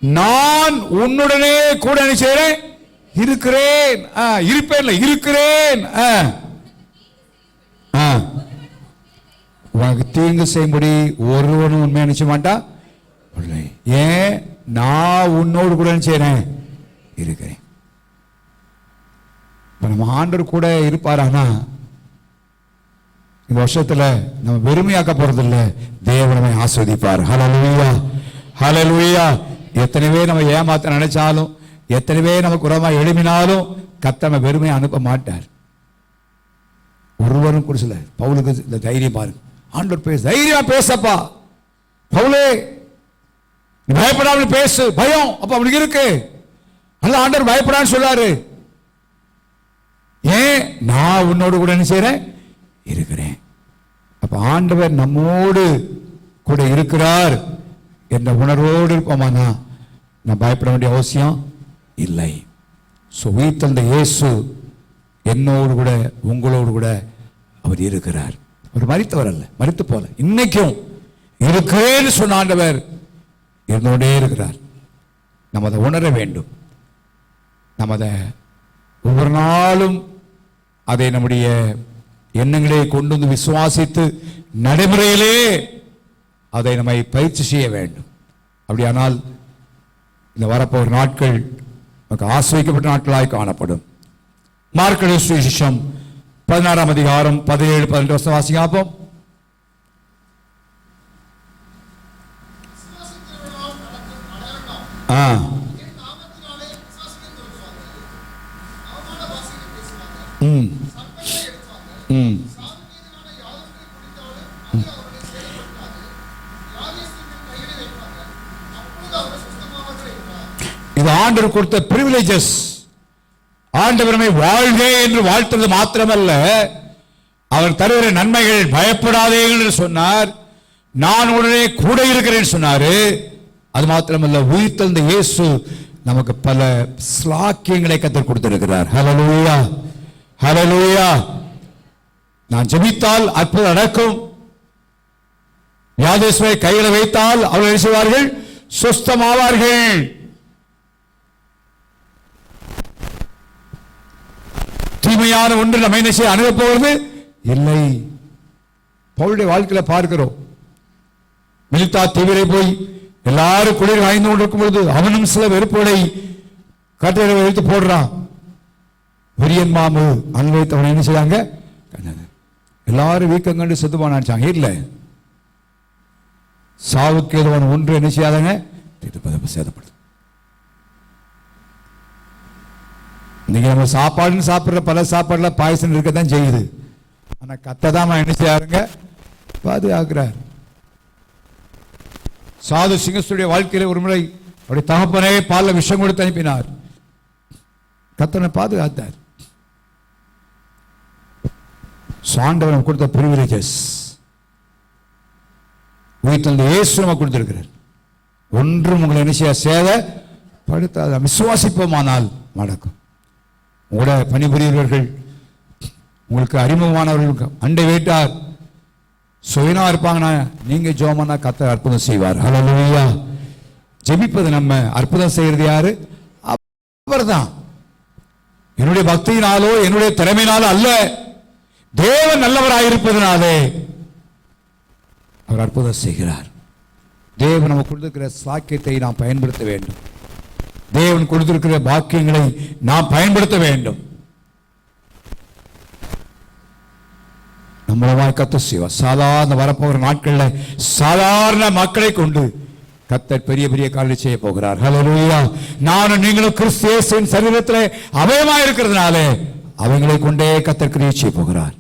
நான் உன்னுடனே கூட செய்றேன், இருக்கிறேன், இருப்பேன், இருக்கிறேன். உனக்கு தீங்கு செய்யும்படி ஒருவனும் உண்மை நினைச்ச மாட்டா. ஏன்? நான் உன்னோடு கூட செய்றேன், இருக்கிறேன். இப்ப நம்ம ஆண்டவர் கூட இருப்பாரானா இந்த வருஷத்துல நம்ம வெறுமையாக்க போறதில்லை, தேவனை ஆஸ்வதிப்பார். ஹல்லேலூயா, ஹல்லேலூயா. எத்தனைவே நம்ம ஏமாத்த நினைச்சாலும், எத்தனை பேர் நமக்கு உரமாக எழுப்பினாலும் கர்த்தர் வெறுமையை அனுப்ப மாட்டார். ஒருவரும் கூட சொல்ல பவுலுக்கு இந்த தைரியம் பாருங்க. ஆண்டவர் பேச தைரியமா பேசப்பா பவுலே, நீ பயப்படாமல் பேசு. பயம் அப்ப அவனுக்கு இருக்கு. அல்ல ஆண்டவர் பயப்படான்னு சொல்லாரு. ஏன்? நான் உன்னோடு கூட என்ன செய்றேன்? இருக்கிறேன். அப்ப ஆண்டவர் நம்மோடு கூட இருக்கிறார் என்ற உணர்வோடு இருப்போமானா நான் பயப்பட வேண்டிய அவசியம் இல்லை. உயிர்த்தெழுந்த இயேசு என்னோடு கூட உங்களோடு கூட அவர் இருக்கிறார். அவர் மரித்தவர் அல்ல, மரித்து போல. இன்னைக்கும் இருக்கிறேன்னு சொன்ன ஆண்டவர் இருந்தோடே இருக்கிறார். நம்ம அதை உணர வேண்டும். நம்ம அதை ஒவ்வொரு நாளும் அதை நம்முடைய எண்ணங்களை கொண்டு வந்து விசுவாசித்து நடைமுறையிலே அதை நம்மை பயிற்சி செய்ய வேண்டும். அப்படியானால் இந்த வரப்போகிற நாட்கள் நமக்கு ஆசிரியக்கப்பட்ட நாட்களாய் காணப்படும். மார்க் எழுதிய சுவிசேஷம் 16ஆம் அதிகாரம் 17-18 வாசிங்க பார்ப்போம். இது ஆண்டவர் கொடுத்த பிரிவிலேஜஸ். ஆண்டவரை வாழ்க என்று வாழ்த்துறது மாத்திரமல்ல, அவர் தருகிற நன்மைகள் பயப்படாதே என்று சொன்னார். நான் உடனே கூட இருக்கிறேன் சொன்னாரு. அது மாத்திரமல்ல, உயிர்த்தெழுந்த இயேசு நமக்கு பல ஸ்லாக்கியங்களை கற்றுக் கொடுத்திருக்கிறார். ஹல்லேலூயா, ஹல்லேலூயா. நான் ஜெபித்தால் அற்புதம் நடக்கும். வியாதியஸ்தரை கையில வைத்தால் அவர்கள் என்ன செய்வார்கள்? சுஸ்தமாவார்கள். தீமையான ஒன்று நம்ம என்ன செய்ய அணுக போவது இல்லை. பவுலுடைய வாழ்க்கையில பார்க்கிறோம். மிலித்தா தீவிரை போய் எல்லாரும் குளிர் வாய்ந்து கொண்டிருக்கும் பொழுது அவனும் சில வெறுப்புகளை கட்டளை வைத்து போடுறான். விரியன் மாமு அன்வைத்தவனை என்ன செய்யாங்க? எல்லாரும் வீக்கம் கண்டு செத்து போனாச்சாங்க. இல்லை, சாவுக்கு ஏதுவான ஒன்று என்ன செய்யாதாங்க? சேதப்படுது. இன்னைக்கு நம்ம சாப்பாடுன்னு சாப்பிட்ற பல சாப்பாடுல பாயசம் இருக்கத்தான் செய்யுது. ஆனா கத்ததான் என்ன செய்யாருங்க? பாதுகாக்கிறார். சாது சிங்கஸ்துடைய வாழ்க்கையில ஒரு முறை அவருடைய தகப்பனே பால்ல விஷம் கொடுத்து அனுப்பினார். கத்தனை பாதுகாத்தார். ஆண்டவர் கொடுத்த பிரிவிலேஜஸ் உயிர்த்தெழுந்த இயேசு நமக்கு கொடுத்திருக்கிறார். ஒன்றும் உங்களை என்ன செய்ய சேதப்படுத்தாத விசுவாசிப்போமானால் நடக்கும். உங்களோட பணிபுரியவர்கள், உங்களுக்கு அறிமுகமானவர்கள், அண்டை வீட்டார் சுயனா இருப்பாங்கன்னா நீங்க ஜெபம்னா கர்த்தர் அற்புதம் செய்வார். ஹல்லேலூயா. ஜெபிப்பது நம்ம, அற்புதம் செய்யறது யாரு? அவர்தான். என்னுடைய பக்தியினாலோ என்னுடைய திறமையினாலோ அல்ல, தேவன் நல்லவராயிருப்பதனாலே அவர் அற்புதம் செய்கிறார். தேவன் நமக்கு கொடுத்திருக்கிற சாக்கியத்தை நாம் பயன்படுத்த வேண்டும். தேவன் கொடுத்திருக்கிற பாக்கியங்களை நாம் பயன்படுத்த வேண்டும். நம்மளவாய் கர்த்தர் செய்வார். சாதாரண வரப்போகிற நாட்களில் சாதாரண மக்களை கொண்டு கர்த்தர் பெரிய பெரிய காரியங்களை செய்ய போகிறார். ஹல்லேலூயா. நானும் நீங்களும் கிறிஸ்து இயேசுவின் சரீரத்தில் அவயமாய் இருக்கிறதுனாலே அவங்களை கொண்டே கர்த்தர் கிரியை செய்ய போகிறார்.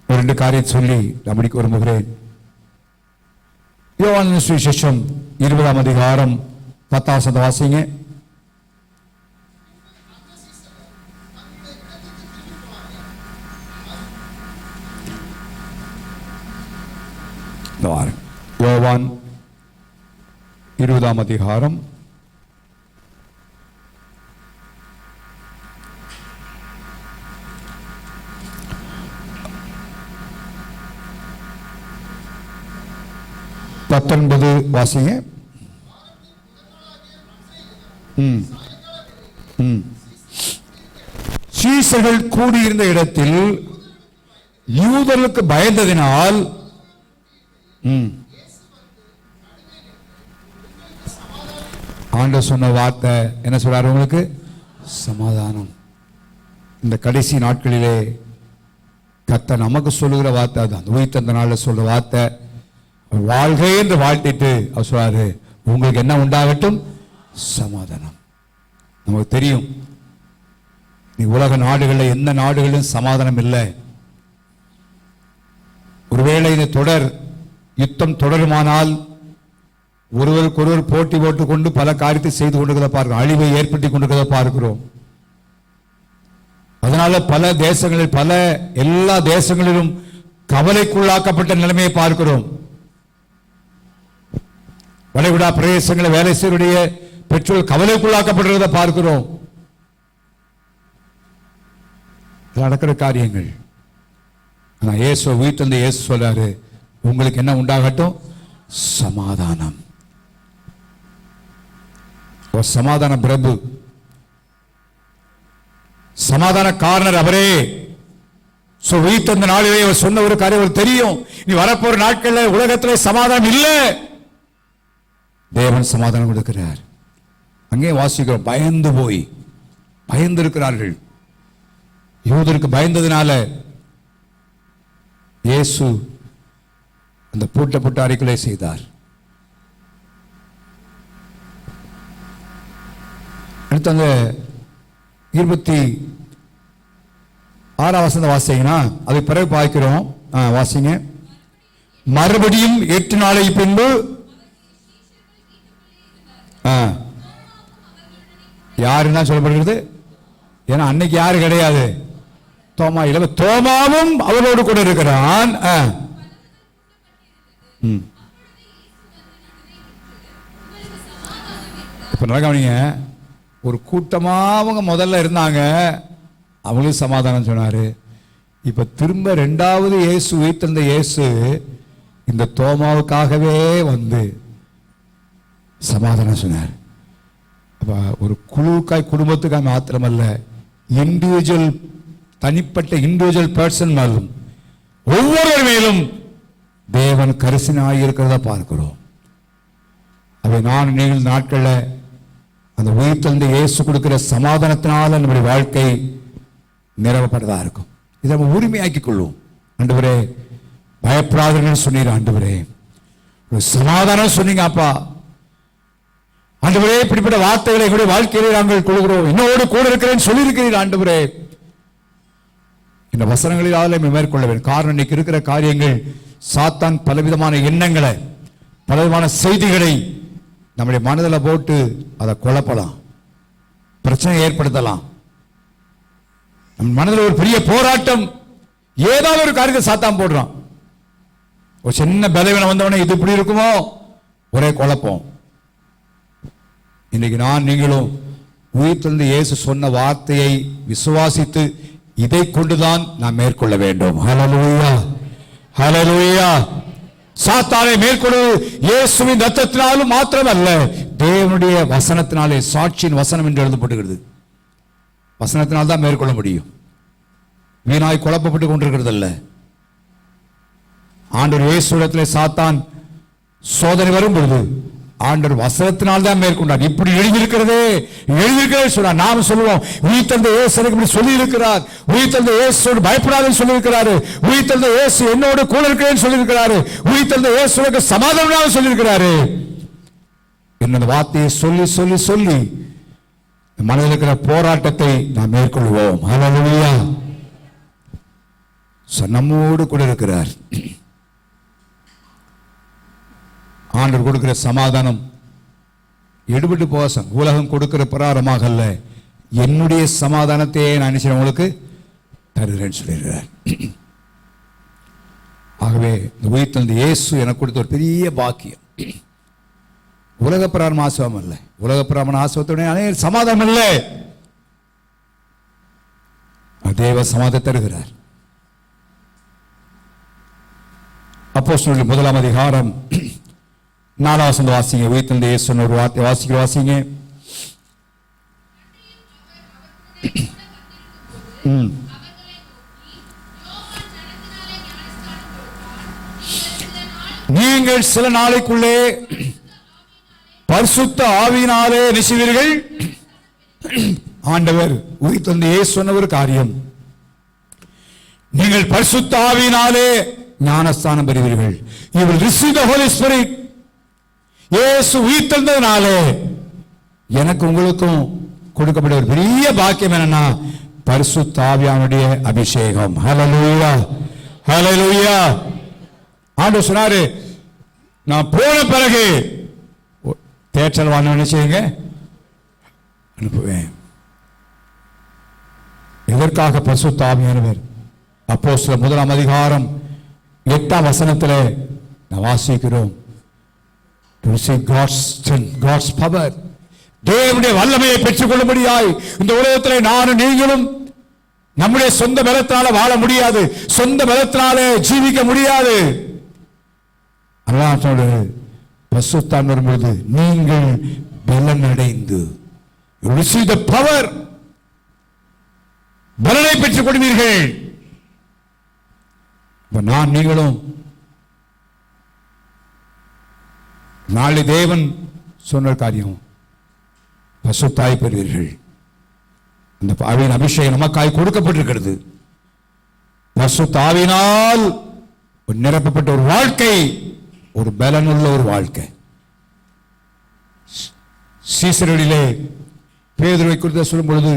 ஒரு 2 காரியம் சொல்லி நான் முடிக்க விரும்புகிறேன். யோவான் சுவிசேஷம் 20ஆம் அதிகாரம் 10ஆம் வசனம் வாசிங்க. யோவான் 20ஆம் அதிகாரம் 19 வாசிங்க. சீசர்கள் கூடியிருந்த இடத்தில் யூதர்களுக்கு பயந்ததினால் ஆண்டவர் சொன்ன வார்த்தை என்ன சொல்றாரு? உங்களுக்கு சமாதானம். இந்த கடைசி நாட்களிலே கர்த்தர் நமக்கு சொல்லுகிற வார்த்தை தான். உயிர்த்தெழுந்த நாளில் சொல்ற வார்த்தை, வாழ்கை என்று வாழ்த்திட்டு அவர் சொல்றாரு, உங்களுக்கு என்ன உண்டாகட்டும்? சமாதானம். நமக்கு தெரியும், நீ உலக நாடுகளில் எந்த நாடுகளிலும் சமாதானம் இல்லை. ஒருவேளை இந்த யுத்தம் தொடருமானால் ஒருவருக்கு ஒருவர் போட்டி போட்டுக் கொண்டு பல காரியத்தை செய்து கொண்டிருக்கிறத பார்க்கிறோம். அழிவை ஏற்படுத்தி கொண்டிருக்கிறத பார்க்கிறோம். அதனால பல தேசங்களில் எல்லா தேசங்களிலும் கவலைக்குள்ளாக்கப்பட்ட நிலைமையை பார்க்கிறோம். வளைகுடா பிரதேசங்களில் வேலை செய்வடைய பெற்றோர் கவலைக்குள்ளாக்கப்படுறதை பார்க்கிறோம். நடக்கிற காரியங்கள். ஆனா இயேசு உயிர்த்தெழுந்த இயேசு சொல்றாரு, உங்களுக்கு என்ன உண்டாகட்டும்? சமாதானம். சமாதான பிரபு, சமாதான காரணர் அவரே. உயிர்த்தெழுந்த நாளிலே அவர் சொன்ன ஒரு காரியம் தெரியும், நீ வரப்போற நாட்களில் உலகத்தில் சமாதானம் இல்லை. தேவன் சமாதானம் கொடுக்கிறார். அங்கே வாசிக்கிறோம், பயந்து இருக்கிறார்கள். யூதருக்கு பயந்ததினால இயேசு அந்த பூட்டப்பட்ட அறைக்குள்ளே செய்தார். அடுத்து அந்த 26 வசனம் வாசிங்கன்னா, அது பிறகு பார்க்கிறோம். வாசிங்க. மறுபடியும் 8 நாளை பின்பு யாருன்னா சொல்லப்படுகிறது? ஏன்னா அன்னைக்கு யாரு கிடையாது, தோமா இல்லை. தோமாவும் அவரோடு கூட இருக்கிறான். இப்ப நடக்கவனீங்க, ஒரு கூட்டமா அவங்க முதல்ல இருந்தாங்க, அவங்களுக்கு சமாதானம் சொன்னாரு. இப்ப திரும்ப 2வது இயேசு, உயிர்த்தெழுந்த இயேசு இந்த தோமாவுக்காகவே வந்து சமாதானம் சொன்னார். அப்ப ஒரு குடும்பத்துக்காக மாத்திரமல்ல, தனிப்பட்ட இண்டிவிஜுவல் பர்சன் மேலும், ஒவ்வொரு மேலும் தேவன் கரிசனாய் இருக்கிறத பார்க்கிறோம். அவை நீங்கள் நாட்களில் அந்த உயிர்த்தெழுந்த இயேசு கொடுக்கிற சமாதானத்தினால நம்முடைய வாழ்க்கை நிறைவப்பட்டதா இருக்கும். இதை நம்ம உரிமையாக்கிக் கொள்வோம். ஆண்டவரே பயப்படாதீர்கள் சொன்னீர். ஆண்டவரே ஒரு சமாதானம் சொன்னீங்க அப்பா. ஆண்டவரே இப்படிப்பட்ட வார்த்தைகளை எங்களுடைய வாழ்க்கையிலே நாங்கள் கொள்கிறோம். என்னோடு கூட இருக்கிறேன்னு சொல்லியிருக்கிறீர். ஆண்டவரே இந்த வசனங்களில் மேற்கொள்ள வேண்டும். காரணம், இன்னைக்கு இருக்கிற காரியங்கள், சாத்தான் பலவிதமான எண்ணங்களை, பலவிதமான செய்திகளை நம்முடைய மனதில் போட்டு அதை குழப்பலாம், பிரச்சனை ஏற்படுத்தலாம். நம் மனதில் ஒரு பெரிய போராட்டம், ஏதாவது ஒரு காரியத்தை சாத்தான் போடுறான். ஒரு சின்ன பலவீனம் வந்தவனே இது இப்படி இருக்குமோ, ஒரே குழப்பம். இன்னைக்கு நீங்களும் உயிர்த்தெழுந்த இயேசு சொன்ன வார்த்தையை விசுவாசித்து இதை கொண்டுதான் நாம் மேற்கொள்ள வேண்டும். ஹல்லேலூயா, ஹல்லேலூயா. சாத்தானை மேற்கொள்வது இயேசுவின் ரத்தத்தினாலும் மாத்திரமல்ல, தேவனுடைய வசனத்தினாலே. சாட்சியின் வசனம் என்று எழுதப்பட்டுகிறது. வசனத்தினால் தான் மேற்கொள்ள முடியும். வீணாய் குழப்பப்பட்டு கொண்டிருக்கிறது அல்ல. ஆண்டவர் இயேசுவிடத்திலே சாத்தான் சோதனை வரும் பொழுது ஆண்டவர் வசனத்தினால் தான் மேற்கொண்டார். இப்படி எழுதியிருக்கிறதே சொன்னார். நாம சொல்லுவோம், உயிர்த்தெழுந்த இயேசு இப்படி சொல்லி இருக்கிறார், உயிர்த்தெழுந்த இயேசு பயப்படாதுன்னு சொல்லி இருக்கிறாரு, உயிர்த்தெழுந்த இயேசு என்னோடு கூட இருக்கிறேன்னு சொல்லி இருக்கிறாரு, உயிர்த்தெழுந்த இயேசுக்கு சமாதானம் சொல்லி இருக்கிறாரு. என்ன வார்த்தையை சொல்லி சொல்லி சொல்லி மனதில் இருக்கிற போராட்டத்தை நாம் மேற்கொள்வோம். ஹல்லேலூயா. நம்மோடு கூட இருக்கிறார். ஆண்டவர் கொடுக்கிற சமாதானம் எடுபட்டு போக, உலகம் கொடுக்கிற பிரகாரமாக அல்ல, என்னுடைய சமாதானத்தையே நான் உங்களுக்கு தருகிறேன்னு சொல்லிடுறார். ஆகவே இந்த உயிர்த்தெழுந்த இயேசு எனக்கு கொடுத்த ஒரு பெரிய பாக்கியம். உலக பிரகாரம் ஆசவம் அல்ல, உலக பிரகாரம் ஆசவத்துடைய அநேக சமாதானம் இல்லை, தேவ சமாதானம் தருகிறார். அப்போஸ்தலர் 1 அதிகாரம் 4 வசனம் வாசிங்க. உயிர்த்தெழுந்த இயேசு ஒரு வார்த்தை வாசிங்க. நீங்கள் சில நாளைக்குள்ளே பரிசுத்த ஆவியினாலே நினைவீர்கள். ஆண்டவர் உயிர்த்தெழுந்த இயேசு சொன்ன ஒரு காரியம், நீங்கள் பரிசுத்த ஆவியினாலே ஞானஸ்தானம் பெறுவீர்கள். You will receive the Holy Spirit. இயேசு உயிர்த்தெழுந்ததினாலே எனக்கு உங்களுக்கும் கொடுக்கப்பட்ட ஒரு பெரிய பாக்கியம் என்னன்னா பரிசுத்த ஆவியானுடைய அபிஷேகம். ஹல்லேலூயா, ஹல்லேலூயா. ஆண்டவர் சொன்னாரு, நான் போன பிறகு தேற்றல் வாங்க என்ன செய்யுங்க, அனுப்புவேன். எதற்காக பரிசுத்த ஆவியானவர்? அப்போஸ்தலர் 1 அதிகாரம் 8 வசனத்தில் நான் வாசிக்கிறோம், to receive God's power, தேவனுடைய வல்லமையை பெற்றுக் கொள்ளும்படியாய் இந்த உலகத்திலே நானும் நீங்களும் நம்முடைய சொந்த பலத்தினால வாழ முடியாது, சொந்த பலத்தினாலே ஜீவிக்க முடியாது. அல்லாஹ் பரிசுத்தம் வரும்போது நீங்கள் பலன் அடைந்து you receive the power, பலனை பெற்றுக் கொள்வீர்கள். நான் நீங்களும் நாளை தேவன் சொன்ன காரியம் பரிசுத்தாய் பெறுவீர்கள். அந்த ஆவியின் அபிஷேகம் நமக்காய் கொடுக்கப்பட்டிருக்கிறது. பரிசுத்த ஆவியினால் நிரப்பப்பட்ட ஒரு வாழ்க்கை, ஒரு பலனுள்ள ஒரு வாழ்க்கை. சீசர்களிலே பேதுருவை குறித்து சொல்லும் பொழுது,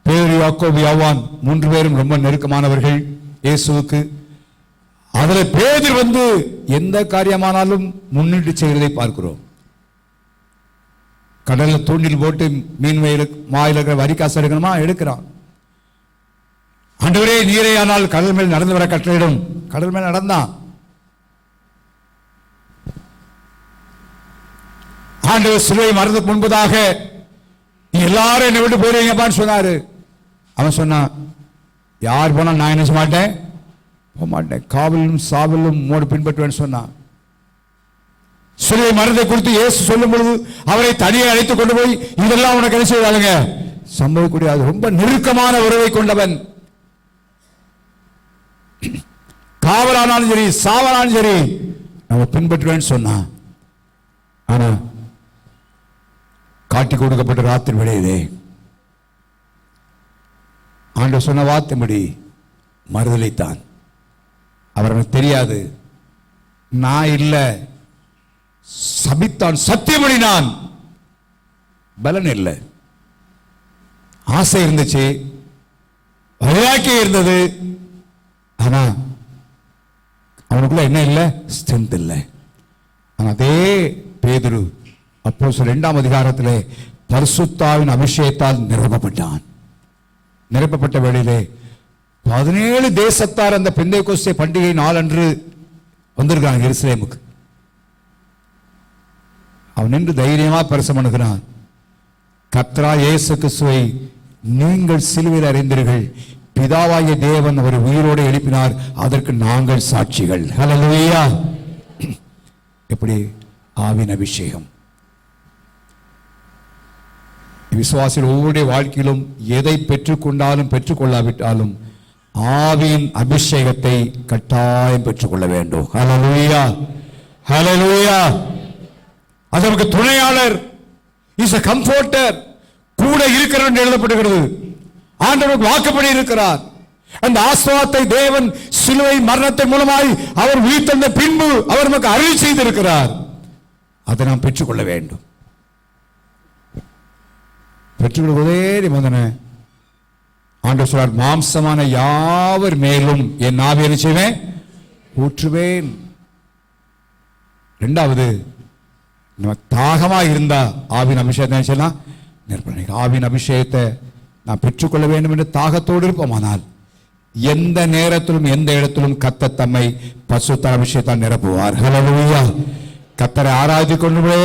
பேதுரு, யாக்கோபு, யோவான் 3 பேரும் ரொம்ப நெருக்கமானவர்கள் இயேசுவுக்கு. அதில் பேதுரு எந்த காரியமானாலும் முன்னிட்டு செய்கிறதை பார்க்கிறோம். கடல்ல தூண்டில் போட்டு மீன் வாயில இருக்கிற வரிக்காசு எடுக்கணுமா, எடுக்கிறான். ஆண்டவரே நீரே ஆனால் கடல் மேல் நடந்து வர கட்டளையிடும், கடல் மேல் நடந்தான். ஆண்டவர் சிலுவை மரணத்துக்கு முன்பதாக எல்லாரும் என்னை விட்டு போயிருவீங்கப்பான்னு சொன்னாரு. அவன் சொன்னான், யார் போனா நான் என்ன செய்ய மாட்டேன், போக மாட்டேன், காவலும் சாவலும் மோடு பின்பற்றுவேன்னு சொன்னான். சிலுவை மரணத்தை குறித்து இயேசு சொல்லும் பொழுது அவரை தனியே அழைத்துக் கொண்டு போய் இதெல்லாம் உனக்கு என்ன செய்வாங்க சம்பவிக்கூடிய ரொம்ப நெருக்கமான உறவை கொண்டவன். காவலானாலும் சரி சாவலாலும் சரி நம்ம பின்பற்றுவேன்னு சொன்னான். ஆனா காட்டி கொடுக்கப்பட்ட ராத்திரி விடையதே ஆண்டவர் சொன்ன வார்த்தைப்படி மறுதலித்தான். அவருக்கு தெரியாது, நான் இல்ல, சபித்தான், சத்தியமணினான். பலன் இல்லை. ஆசை இருந்துச்சு, வைராக்கியம் இருந்தது, ஆனா அவனுக்குள்ள என்ன இல்லை, ஸ்ட்ரென்த் இல்லை. ஆனா அதே பேதுரு அப்போஸ்தலர் 2 அதிகாரத்திலே பரிசுத்தாவின் அபிஷேகத்தால் நிரப்பப்பட்டான். நிரப்பப்பட்ட வேளையிலே 17 தேசத்தார் அந்த பெந்தேகோஸ்தே பண்டிகை நாளன்று வந்திருக்காங்க எருசலேமுக்கு. அவன் நின்று தைரியமா பிரசங்கம் பண்ணுகிறான். கர்த்தராகிய இயேசு கிறிஸ்துவை நீங்கள் சிலுவையில் அறிந்தீர்கள், பிதாவாகிய தேவன் அவரை உயிரோடு எழுப்பினார், அதற்கு நாங்கள் சாட்சிகள். ஹல்லேலூயா. எப்படி ஆவின் அபிஷேகம் விசுவாசிகள் ஒவ்வொருடைய வாழ்க்கையிலும் எதை பெற்றுக்கொண்டாலும் பெற்றுக்கொள்ளாவிட்டாலும் ஆவியின் அபிஷேகத்தை கட்டாயம் பெற்றுக்கொள்ள வேண்டும். ஹல்லேலூயா, ஹல்லேலூயா. அது நமக்கு துணையாளர், இஸ் a comforter, கூட இருக்கிறார் என்று எழுதப்படுகிறது. ஆண்டவருக்கு வாக்குப்படி இருக்கிறார். அந்த ஆசீர்வாதத்தை தேவன் சிலுவை மரணத்தின் மூலமாய் அவர் உயிர்த்தெழுந்த பின்பு அவர் நமக்கு அருள் செய்திருக்கிறார். அதை நாம் பெற்றுக்கொள்ள வேண்டும். பெற்றுக்கொள்வதே நிபந்தனை. ஆண்டவர் சொல்றார், மாம்சமான யாவர் மேலும் என் ஆவியை என்ன செய்வேன், ஊற்றுவேன். இரண்டாவது, நம்ம தாகமா இருந்தா ஆவின் அபிஷேகத்தை செய்யலாம், ஆவின் அபிஷேகத்தை நான் பெற்றுக்கொள்ள வேண்டும் என்று தாகத்தோடு இருப்போமானால் எந்த நேரத்திலும் எந்த இடத்திலும் கர்த்தர் தம்மை பரிசுத்த அபிஷேகத்தால் நிரப்புவார். ஹல்லேலூயா. கர்த்தரை ஆராதித்துக் கொண்டே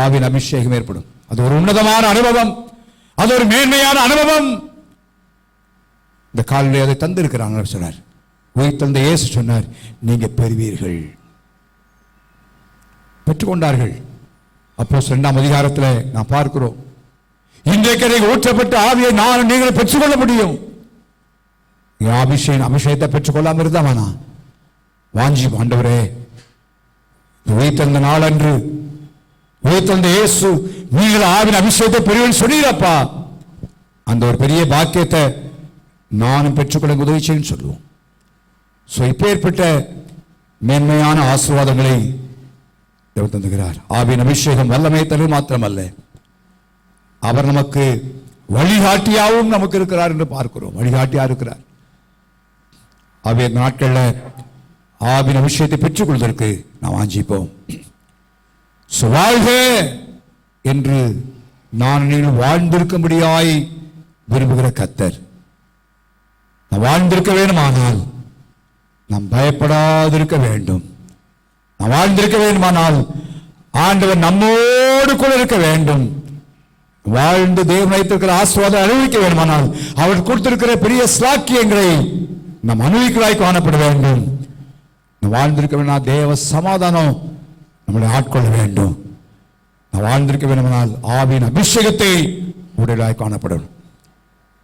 ஆவின் அபிஷேகம் ஏற்படும். அது ஒரு உன்னதமான அனுபவம், அது ஒரு மேன்மையான அனுபவம். இந்த காலையில் அதை தந்திருக்கிறாங்க சொன்னார். உயிர்த்தெழுந்த இயேசு சொன்னார், நீங்க பெறுவீர்கள். பெற்றுக்கொண்டார்கள். அப்போஸ்தலர் 2 அதிகாரத்தில் நான் பார்க்கிறோம், இன்றைக்கு ஊற்றப்பட்ட ஆவியை நான் நீங்கள் பெற்றுக்கொள்ள முடியும். அபிஷேகத்தை பெற்றுக்கொள்ளாம இருந்தா வாஞ்சி, ஆண்டவரே உயிர்த்தெழுந்த நாள் அன்று உயிர்த்தெழுந்த இயேசு நீங்கள் ஆவின் அபிஷேகத்தை பெறுவேன் சொன்னீரப்பா, அந்த ஒரு பெரிய பாக்கியத்தை நானும் பெற்றுக்கொள்ள உதவி செய்யும் சொல்லுவோம். இப்பேற்பட்ட மேன்மையான ஆசீர்வாதங்களை தந்துகிறார். ஆவின் அபிஷேகம் வல்லமை தரு மாத்திரமல்ல, அவர் நமக்கு வழிகாட்டியாகவும் நமக்கு இருக்கிறார் என்று பார்க்கிறோம். வழிகாட்டியா இருக்கிறார். அவை நாட்களில் ஆவின் அபிஷேகத்தை பெற்றுக் கொள்வதற்கு நாம் வாஞ்சிப்போம். வாழ்க என்று நான் நீங்கள் வாழ்ந்திருக்கும்படியாய் விரும்புகிற கர்த்தர். நாம் வாழ்ந்திருக்க வேண்டுமானால் நாம் பயப்படாதிருக்க வேண்டும். நாம் வாழ்ந்திருக்க வேண்டுமானால் ஆண்டவர் நம்மோடு கூட இருக்க வேண்டும். வாழ்ந்து தேவன் வைத்திருக்கிற ஆசீர்வாதம் அனுபவிக்க வேண்டுமானால் அவர் கொடுத்திருக்கிற பெரிய ஸ்லாக்கியங்களை நாம் அனுபவிக்கலாய் காணப்பட வேண்டும். நாம் வாழ்ந்திருக்க வேண்டாம், தேவ சமாதானம் நம்மளை ஆட்கொள்ள வேண்டும். நாம் வாழ்ந்திருக்க வேண்டுமானால் ஆவியின் அபிஷேகத்தை உடலாய் காணப்படும்.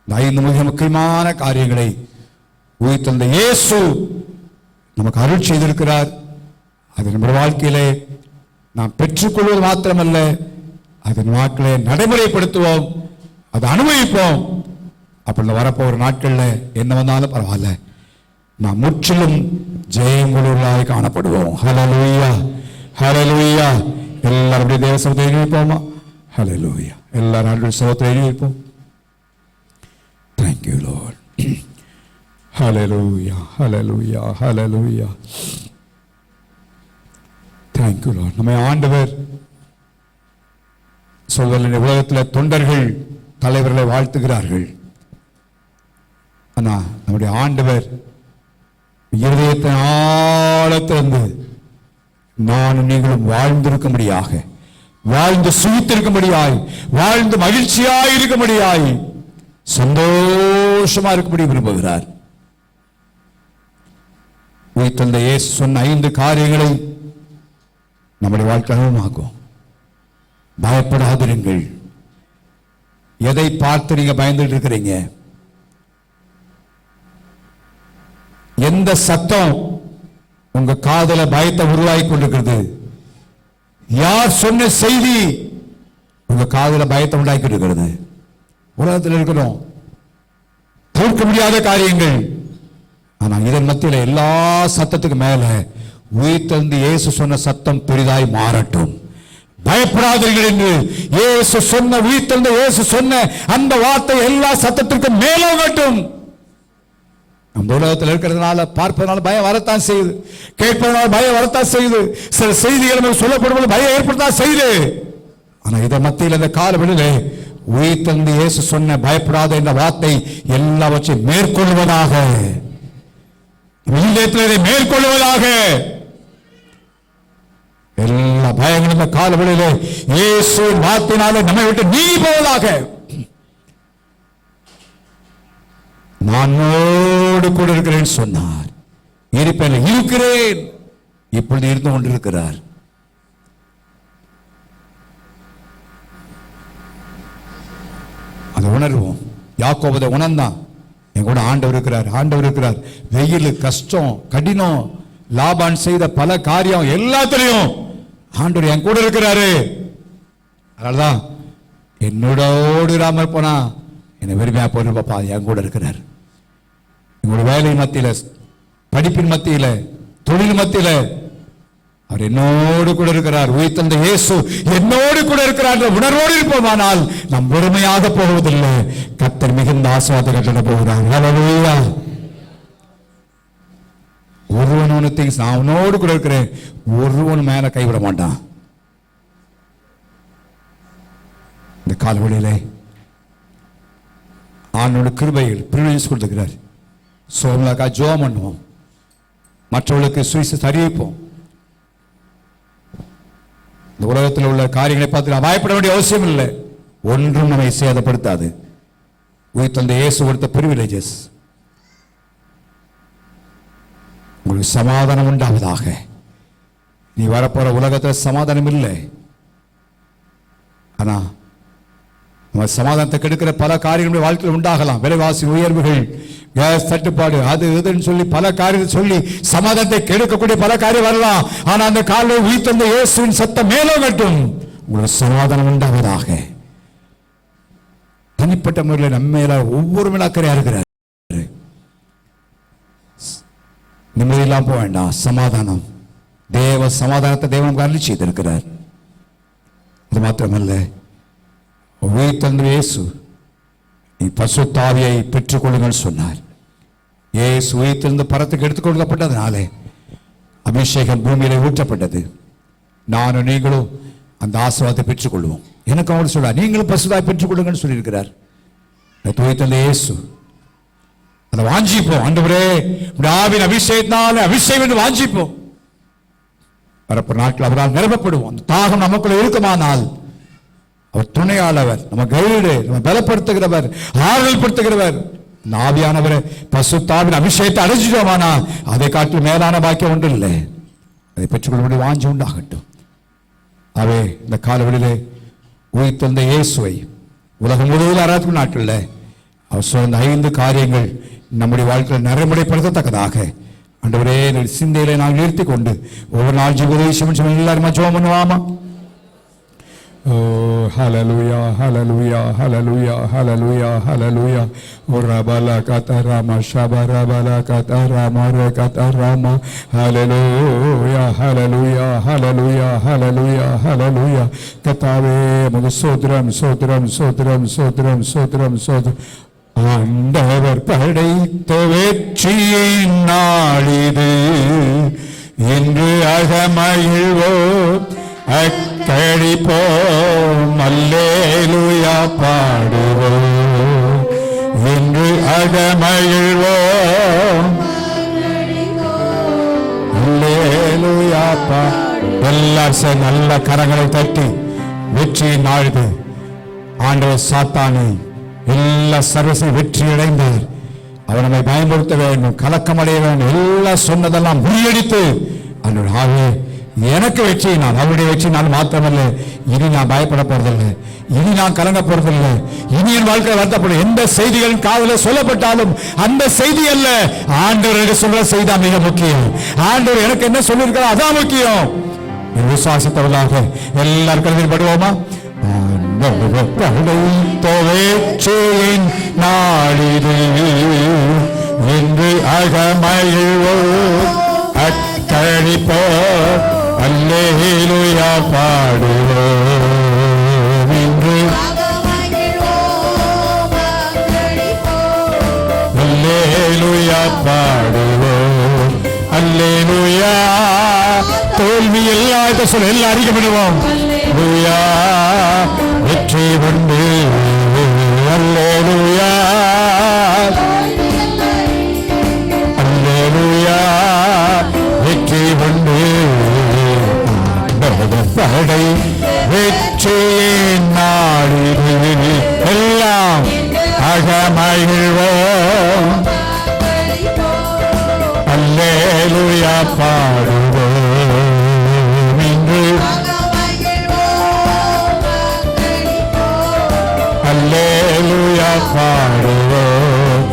இந்த 5 மிக முக்கியமான காரியங்களை உயிர்த்தெழுந்த இயேசு நமக்கு அருள் செய்திருக்கிறார். அது நம்முடைய வாழ்க்கையிலே நாம் பெற்றுக்கொள்வது மாத்திரமல்ல, அதன் நாட்களை நடைமுறைப்படுத்துவோம், அதை அனுபவிப்போம். அப்படி வரப்போகிற நாட்களில் என்ன வந்தாலும் பரவாயில்ல, நாம் முற்றிலும் ஜெயங்களுள்ளாய் காணப்படுவோம். ஹல்லேலூயா, ஹல்லேலூயா. எல்லாருடைய தேவ சமூகத்தை எழுதிப்போமா? ஹல்லேலூயா. எல்லாரும் ஆண்டவருடைய சமூகத்தை எழுதிப்போம். Thank you, Lord. Hallelujah, hallelujah, hallelujah. Thank you, Lord. நம்மை ஆண்டவர் சொல்வதில் உலகத்தில் தொண்டர்கள் தலைவர்களை வாழ்த்துகிறார்கள். ஆனா நம்முடைய ஆண்டவர் இருதயத்தின் ஆழத்திலிருந்து நான் நீங்களும் வாழ்ந்திருக்கும்படியாக, வாழ்ந்து சுகித்திருக்கும்படியாய், வாழ்ந்து மகிழ்ச்சியாய் இருக்கும்படியாய், சந்தோஷமா இருக்கும்படி விரும்புகிறார். உயிர்த்தெழுந்த இயேசு சொன்ன 5 காரியங்களை நம்முடைய வாழ்க்கையும் ஆகும். பயப்படாதிருங்கள். எதை பார்த்து நீங்க பயந்துட்டு இருக்கிறீங்க? எந்த சத்தம் உங்க காதல பயத்தை உருவாக்கி கொண்டிருக்கிறது? யார் சொன்ன செய்தி உங்க காதல பயத்தை உண்டாக்கி இருக்கிறது? உலகத்தில் இருக்கிறோம் தவிர்க்க முடியாத காரியங்கள். ஆனா இதன் மத்தியில் எல்லா சத்தத்துக்கு மேல உயிர்த்தெழுந்த இயேசு சொன்ன சத்தம் பெரிதாய் மாறட்டும். பயப்படாதீர்கள் என்று இயேசு சொன்ன, உயிர்த்தெழுந்த இயேசு சொன்ன அந்த வார்த்தை எல்லா சத்தத்திற்கும் மேலோகட்டும். நம்ம உலகத்தில் இருக்கிறதுனால, பார்ப்பதனால பயம் வரத்தான் செய்யுது, கேட்பதனால பயம் வரத்தான் செய்யுது, சில செய்திகள் நமக்கு சொல்லப்படும்போது பயம் ஏற்படுத்தான் செய்யுது. ஆனா இதன் மத்தியில் இந்த காலவெளியிலே உயிர்த்தெழுந்த இயேசு சொன்ன பயப்படாத என்ற வார்த்தை எல்லாவற்றையும் மேற்கொள்வதாக, மேற்கொள்வதாக. எல்லா பயங்களும் காலவெளியிலே இயேசு வார்த்தையினாலே நம்மை விட்டு நீங்கி போவதாக. நானோடு கூட இருக்கிறேன் சொன்னார். இருப்பேன், இருக்கிறேன், இப்பொழுது இருந்து கொண்டிருக்கிறார். அதை உணர்வோம். யாக்கோபு அதை உணர்ந்தான். என் கூட ஆண்டவர் இருக்கிறார், ஆண்டவர் இருக்கிறார். வெயில், கஷ்டம், கடினம், லாபான் செய்த பல காரியம் எல்லாத்திலையும் ஆண்டவர் என் கூட இருக்கிறாரு. அதனாலதான் என்னோடு இராமல் போனா என்னை வெறுமையா போயிரு பாப்பா, என் கூட இருக்கிறார். எங்களோட வேலை மத்தியில, படிப்பின் மத்தியில, தொழில் மத்தியில அவர் என்னோடு கூட இருக்கிறார். உயிர்த்தெழுந்த இயேசு என்னோடு கூட இருக்கிறார் உணர்வோடு இருப்போமானால் நாம் வெறுமையாக போவதில்லை. கர்த்தர் மிகுந்த ஆசீர்வாதங்களை போகிறார். ஹல்லேலூயா. ஒருவன் ஒன்று திங்ஸ், நான் அவனோடு கூட இருக்கிறேன், ஒருவன் மேல கைவிட மாட்டான். இந்த காலவெளியிலே ஆண்டோட கிருபையில் பிரிவிலேஜ் கொடுத்துக்கிறார். சோமலாக்கா ஜோம் பண்ணுவோம், மற்றவர்களுக்கு சுவிசேஷத்தை அறிவிப்போம். இந்த உலகத்தில் உள்ள காரியங்களை பார்த்து பயப்பட வேண்டிய அவசியம் இல்லை. ஒன்றும் நம்மை சேதப்படுத்தாது. உயிர்த்தெழுந்த இயேசு கொடுத்த பிரிவிலேஜஸ். உங்களுக்கு சமாதானம் உண்டாவதாக. நீ வரப்போற உலகத்தில் சமாதானம் இல்லை. ஆனா நம்ம சமாதானத்தை கெடுக்கிற பல காரியங்கள் வாழ்க்கையில் உண்டாகலாம். விலைவாசி உயர்வுகள், கேஸ் தட்டுப்பாடு, அது இதுன்னு சொல்லி பல காரியத்தை சொல்லி சமாதானத்தை கெடுக்கக்கூடிய பல காரியம் வரலாம். ஆனா அந்த காலையில் உயிர்த்தெழுந்த இயேசுவின் சத்தம் மேலோகட்டும். உங்களுக்கு சமாதானம் உண்டாவதாக. தனிப்பட்ட முறையில் நம்ம மேல ஒவ்வொரு மேல அக்கறையா இருக்கிறார். நிம்மதியெல்லாம் போக வேண்டாம். சமாதானம், தேவ சமாதானத்தை தேவன் அருளி செய்திருக்கிறார். அது மாத்திரமல்ல, உயிர்த்தெழுந்த இயேசு நீ பரிசுத்த ஆவியை பெற்றுக் கொள்ளுங்கள் சொன்னார். இயேசு உயிர்த்தெழுந்த பரத்துக்கு எடுத்துக் கொள்ளப்பட்டதுனாலே அபிஷேகம் பூமியிலே ஊற்றப்பட்டது. நானும் நீங்களும் அந்த ஆசீர்வாதத்தை பெற்றுக் கொள்வோம். எனக்கு அவர்கள் சொல்றார், நீங்களும் பரிசுத்தாய் பெற்றுக் கொள்ளுங்கன்னு சொல்லியிருக்கிறார். உயிர்த்தெழுந்த இயேசு அதை வாஞ்சிப்போம். ஆண்டவரே ஆவியின் அபிஷேகத்தினால அபிஷேகம் என்று வாஞ்சிப்போம். வரப்போற நாட்கள் அவரால் நிரப்பப்படுவோம். அந்த தாகம் நமக்குள்ள இருக்குமானால் அவர் துணையாளவர், நம்ம கைடு, நம்ம பலப்படுத்துகிறவர், ஆறுதல் படுத்துகிறவர். ஆவியானவரை பரிசுத்தாவின் அபிஷேகத்தை அடைஞ்சிட்டோமானா அதை காட்டில் மேலான பாக்கியம் ஒன்று இல்லை. அதை பெற்றுக்கொள்ள வாஞ்சி உண்டாகட்டும். அவே இந்த காலவெளியிலே உயிர்த்தெழுந்த இயேசுவை உலகம் முழுவதும் ஆராய்ச்சி நாட்களில் அவர் சொன்ன 5 காரியங்கள் நம்முடைய வாழ்க்கையில் நடைமுறைப்படுத்தத்தக்கதாக ஆண்டவரே சிந்தையிலே நாங்கள் நிறுத்தி கொண்டு ஒவ்வொரு நாள் ஜீவதேசம் எல்லாரும் ஜெபம் பண்ணுவாமா? Oh, hallelujah, hallelujah, hallelujah, hallelujah, hallelujah. Ora bala kata rama shabara bala kata rama re kata rama. Hallelujah, hallelujah, hallelujah, hallelujah, hallelujah. Katave mudu sodram sodram sodram sodram sodram sodram. ஆண்டவர் படைத்த வெற்றியின் நாளிது இன்று அகமகிழ்வோம் அக்கடிப்போம் அல்லேலூயா பாடுவோம் இன்று அகமகிழ்வோம் அல்லேலூயா எல்லாரும் நல்ல கரங்களை தட்டி வெற்றியின் நாளிது ஆண்டவர் சாத்தானை எல்லா சர்வசை வெற்றி அடைந்தார். அவர் நம்மை பயன்படுத்த வேண்டும், கலக்கமடைய வேண்டும். எல்லாம் சொன்னதெல்லாம் முறியடித்து ஆகவே எனக்கு வெற்றி, நான் அவருடைய வெற்றி நான் மாத்திரமல்ல, இனி நான் பயப்பட போறதில்லை, இனி நான் கலங்க போறதில்லை, இனி என் வாழ்க்கை வருத்தப்படும். எந்த செய்திகளின் காதல சொல்லப்பட்டாலும் அந்த செய்தி அல்ல, ஆண்டவர் எனக்கு சொல்ற செய்தி மிக முக்கியம். ஆண்டவர் எனக்கு என்ன சொல்லியிருக்கிறார் அதான் முக்கியம். விசுவாசத்தவர்களாக எல்லாரும் கல்விப்படுவோமா? வெற்றியின் நாளிது இன்று அகமகிழ்வோம் அக்கடிப்போம் அல்லேலூயா பாடுவோம் இன்று அல்லேலூயா பாடுவோம் அல்லேலூயா. தோல்வி எல்லாத்த சொல்ல எல்லாம் அறிக்கப்படுவோம். வெற்றி உண்டு அல்லேலூயா அல்லேலூயா வெற்றி உண்டு படை வெற்றியின் நாளிது எல்லாம் அகமகிழ்வோம் அல்லேலூயா பாடுவோம் இன்று அல்லேலூயா பாடுவோம்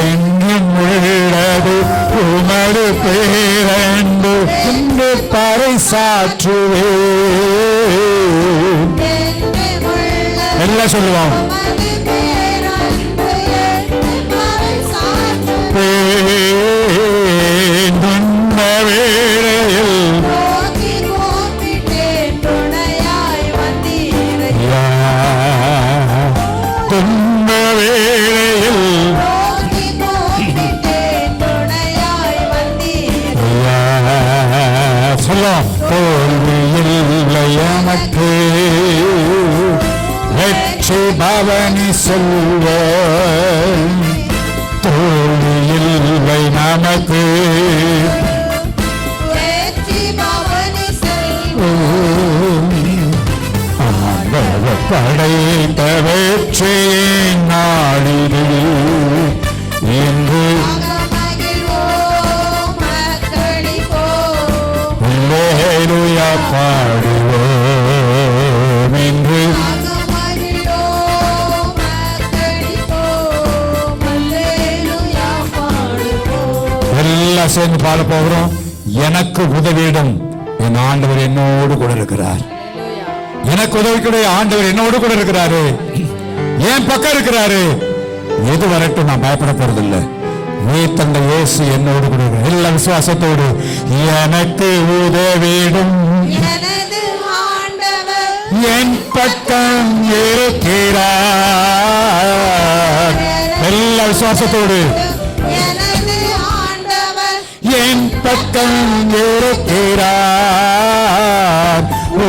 எங்கும் உள்ளது உமது பேரன்பு என்று பறைசாற்றுவேன். எல்லாம் சொல்லுவோம். பவனி செல்வோம் தோல்வியில்லை நமக்கு படைத்த வெற்றியின் நாளிது இன்று அல்லேலூயா பாடுவோம் இன்று எல்லாம் சேர்ந்து பாட போகிறோம். எனக்கு உதவியிடும் என் ஆண்டவர் என்னோடு கூட இருக்கிறார். எனக்கு உதவிக்கூடிய ஆண்டவர் என்னோடு கூட இருக்கிறாரு, என் பக்கம் இருக்கிறாரு. எது வரட்டும் நான் பயப்பட போறதில்லை. நீ தந்த இயேசு என்னோடு கூட இருக்கிறார். எல்லா விசுவாசத்தோடு எனக்கு உதவிடும் என் பக்கம் இருக்கிறார். எல்லா விசுவாசத்தோடு என் பக்கம் இருக்கிறார்.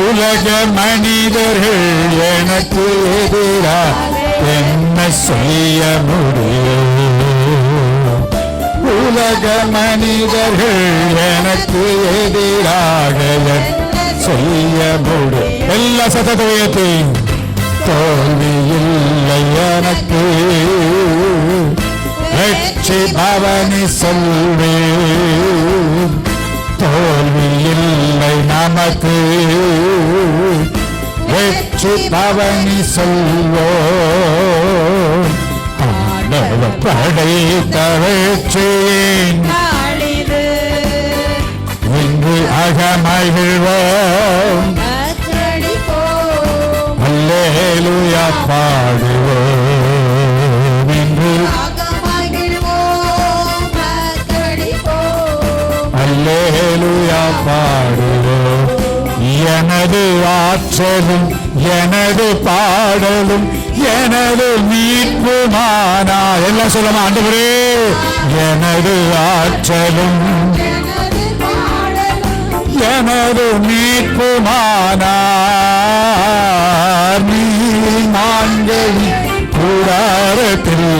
உலக மனிதர்கள் எனக்கு எதிராக என்ன செய்ய முடியும்? உலக மனிதர்கள் எனக்கு எதிராக செய்ய முடியும். எல்லா சத்தத்தை தோல்வி இல்லை எனக்கு, வெற்றி பவனி சொல்வேன். தோல்வி இல்லை நமக்கு, வெற்றி பவனி சொல்வோம். ஆண்டவர் படைத்த வெற்றியின் இன்று அகமகிழ்வோம். அல்லேலூயா பாடுவோம். இன்று அல்லேலூயா பாடுவோம். எனது ஆற்றலும் எனது பாடலும் எனது மீட்புமானா. எல்லாம் சொல்லமா ஆண்டவரே. எனது ஆற்றலும் எனது மீட்புமானார். நீமான்களின் கூடாரத்தில்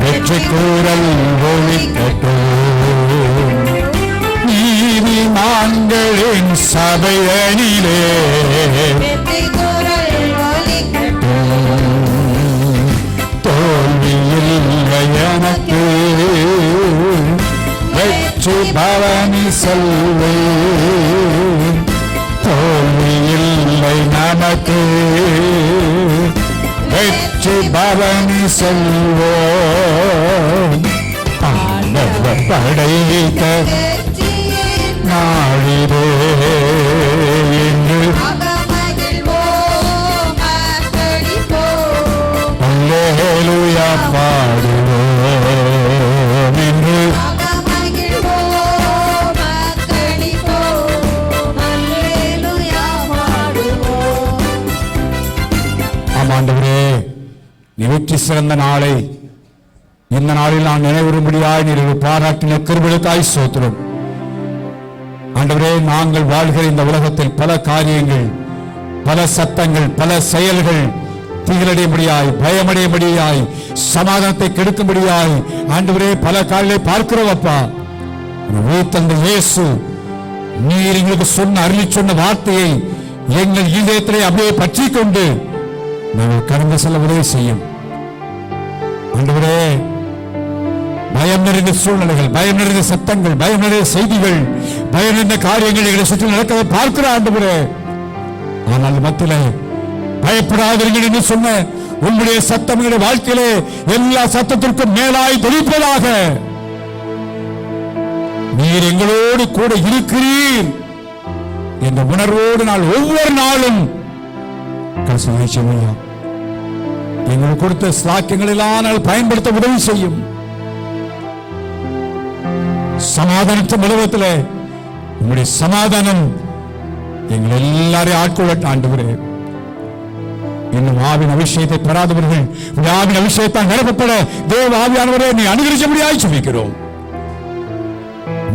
வெற்றி கூறல் ஒலிக்கட்டும். நீதிமான்களின் சபையனிலே தோல்வி இல்லை எனக்கு, வெற்றி பவனி சொல்வேன். தோல்வி இல்லை நமக்கு, வெற்றி பவனி சொல்வோம். ஆண்டவர் படைத்த நாளிலே என்று அல்லேலூயா பாடுவோம். என்று ஆண்டவரே, நீ வெற்றி சிறந்த நாளை இந்த நாளில் நான் நினைவுறும்படியாய் நீர் பாராட்டின கிருபைகளுக்காய் ஸ்தோத்திரம். ஆண்டவரே, நாங்கள் வாழ்கிற இந்த உலகத்தில் பல காரியங்கள், பல சத்தங்கள், பல செயல்கள் திகிலடையும்படியாய், பயமடையும்படியாய், சமாதானத்தை கெடுக்கும்படியாய் ஆண்டவரே பல காலையை பார்க்கிறோம். அப்பா, தந்த இயேசு நீர் எங்களுக்கு சொன்ன அருளி சொன்ன வார்த்தையை எங்கள் இதயத்திலே அப்படியே பற்றி கொண்டு நாங்கள் கடந்து செல்ல உதவி செய்யும். ஆண்டவரே, பயம் நிறைந்த சூழ்நிலைகள், பயம் நிறைந்த சத்தங்கள், பயம் நிறைந்த செய்திகள், பயம் நிறைந்த காரியங்கள் எங்களை சுற்றி நடக்கவே பார்க்கிற ஆண்டவரே, ஆனால் மத்தியிலே பயப்படாதீர்கள் என்று சொன்ன உங்களுடைய சத்தம் எங்களுடைய வாழ்க்கையிலே எல்லா சத்தத்திற்கும் மேலாய் தொழிப்பதாக நீர் எங்களோடு கூட இருக்கிறீர் என்ற உணர்வோடு நாள் ஒவ்வொரு நாளும் எங்களுக்கு கொடுத்த சாக்கியங்கள் எல்லாம் பயன்படுத்த உதவி செய்யும். சமாதானத்தின் உலகத்தில் உங்களுடைய சமாதானம் எங்கள் எல்லாரையும் ஆட்கொள்ளட்டும். ஆண்டவரே, இன்னும் ஆவின் அபிஷேகத்தை பெறாதவர்கள் ஆவின் அபிஷேகத்தால் நிரப்பப்பட தேவ ஆவியானவரே நீ அனுகரிச்சபடியாய் சொல்லிக்கிறோம்.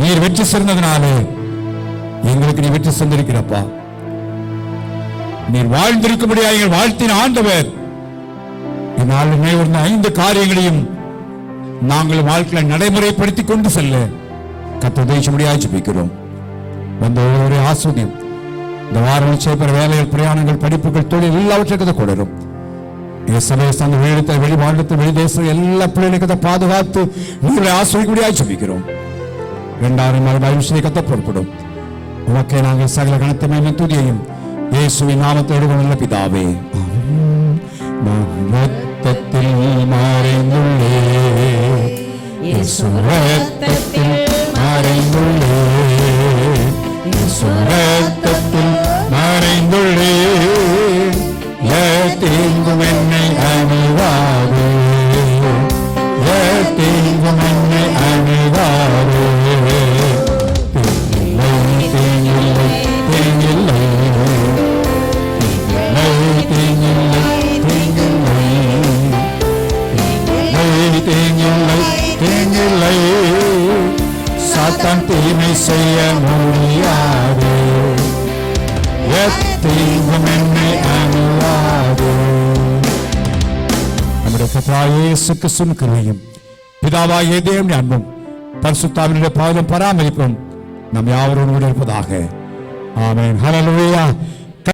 நீர் வெற்றி சிறந்ததுனாலே எங்களுக்கு நீ வெற்றி சிறந்திருக்கிறப்பா. நீர் வாழ்ந்திருக்கும்படியாக எங்கள் வாழ்த்தின ஆண்டவர் என்னால் நினைவுறுந்த 5 காரியங்களையும் நாங்கள் வாழ்க்கையை நடைமுறைப்படுத்திக் கொண்டு செல்ல கர்த்தர் உதவிச்சும்படியாக ஜெபிக்கிறோம். வந்த ஒவ்வொரு ஆஸ்வதியும் இந்த வாரம் செய்யப்படுற வேலைகள், பிரயாணங்கள், படிப்புகள், தொழில் எல்லாவற்றையும் கொடுறோம். சமயஸ்தான வெளியிடத்தை, வெளிமாநிலத்தை, வெளிதேசம் எல்லா பிள்ளைகளை பாதுகாத்து நீங்களை ஆஸ்வதிக்கும்படியாக ஜெபிக்கிறோம். 2000 அபிஷேகத்தை பொறுப்படும். உமக்கே நாங்கள் சகல கனத்தையும் துதியையும் இயேசுவின் நாமத்தோடு கொண்டுள்ள பிதாவே. ரத்தத்தில் மறைந்துள்ளே, இயேசு ரத்தத்தில் மறைந்துள்ளே, இயேசு ரத்தத்தில் மறைந்துள்ளே, தீங்கும் என்னை அணிவாரே, தீங்கும் என்னை அணிவாரே, தீங்கில்லை, தீங்கில்லை, தீங்கில்லை, செய்ய முடியாது, எத்தீங்கும் என்னை அணுகாது. நம்முடைய கர்த்தராகிய இயேசு கிறிஸ்துவின் கிருபையும் பிதாவாகிய தேவனுடைய அன்பும் பரிசுத்தாவினுடைய பாதம் பராமரிப்பும் நம் யாவரோடு இருப்பதாக. ஆமென். ஹல்லேலூயா.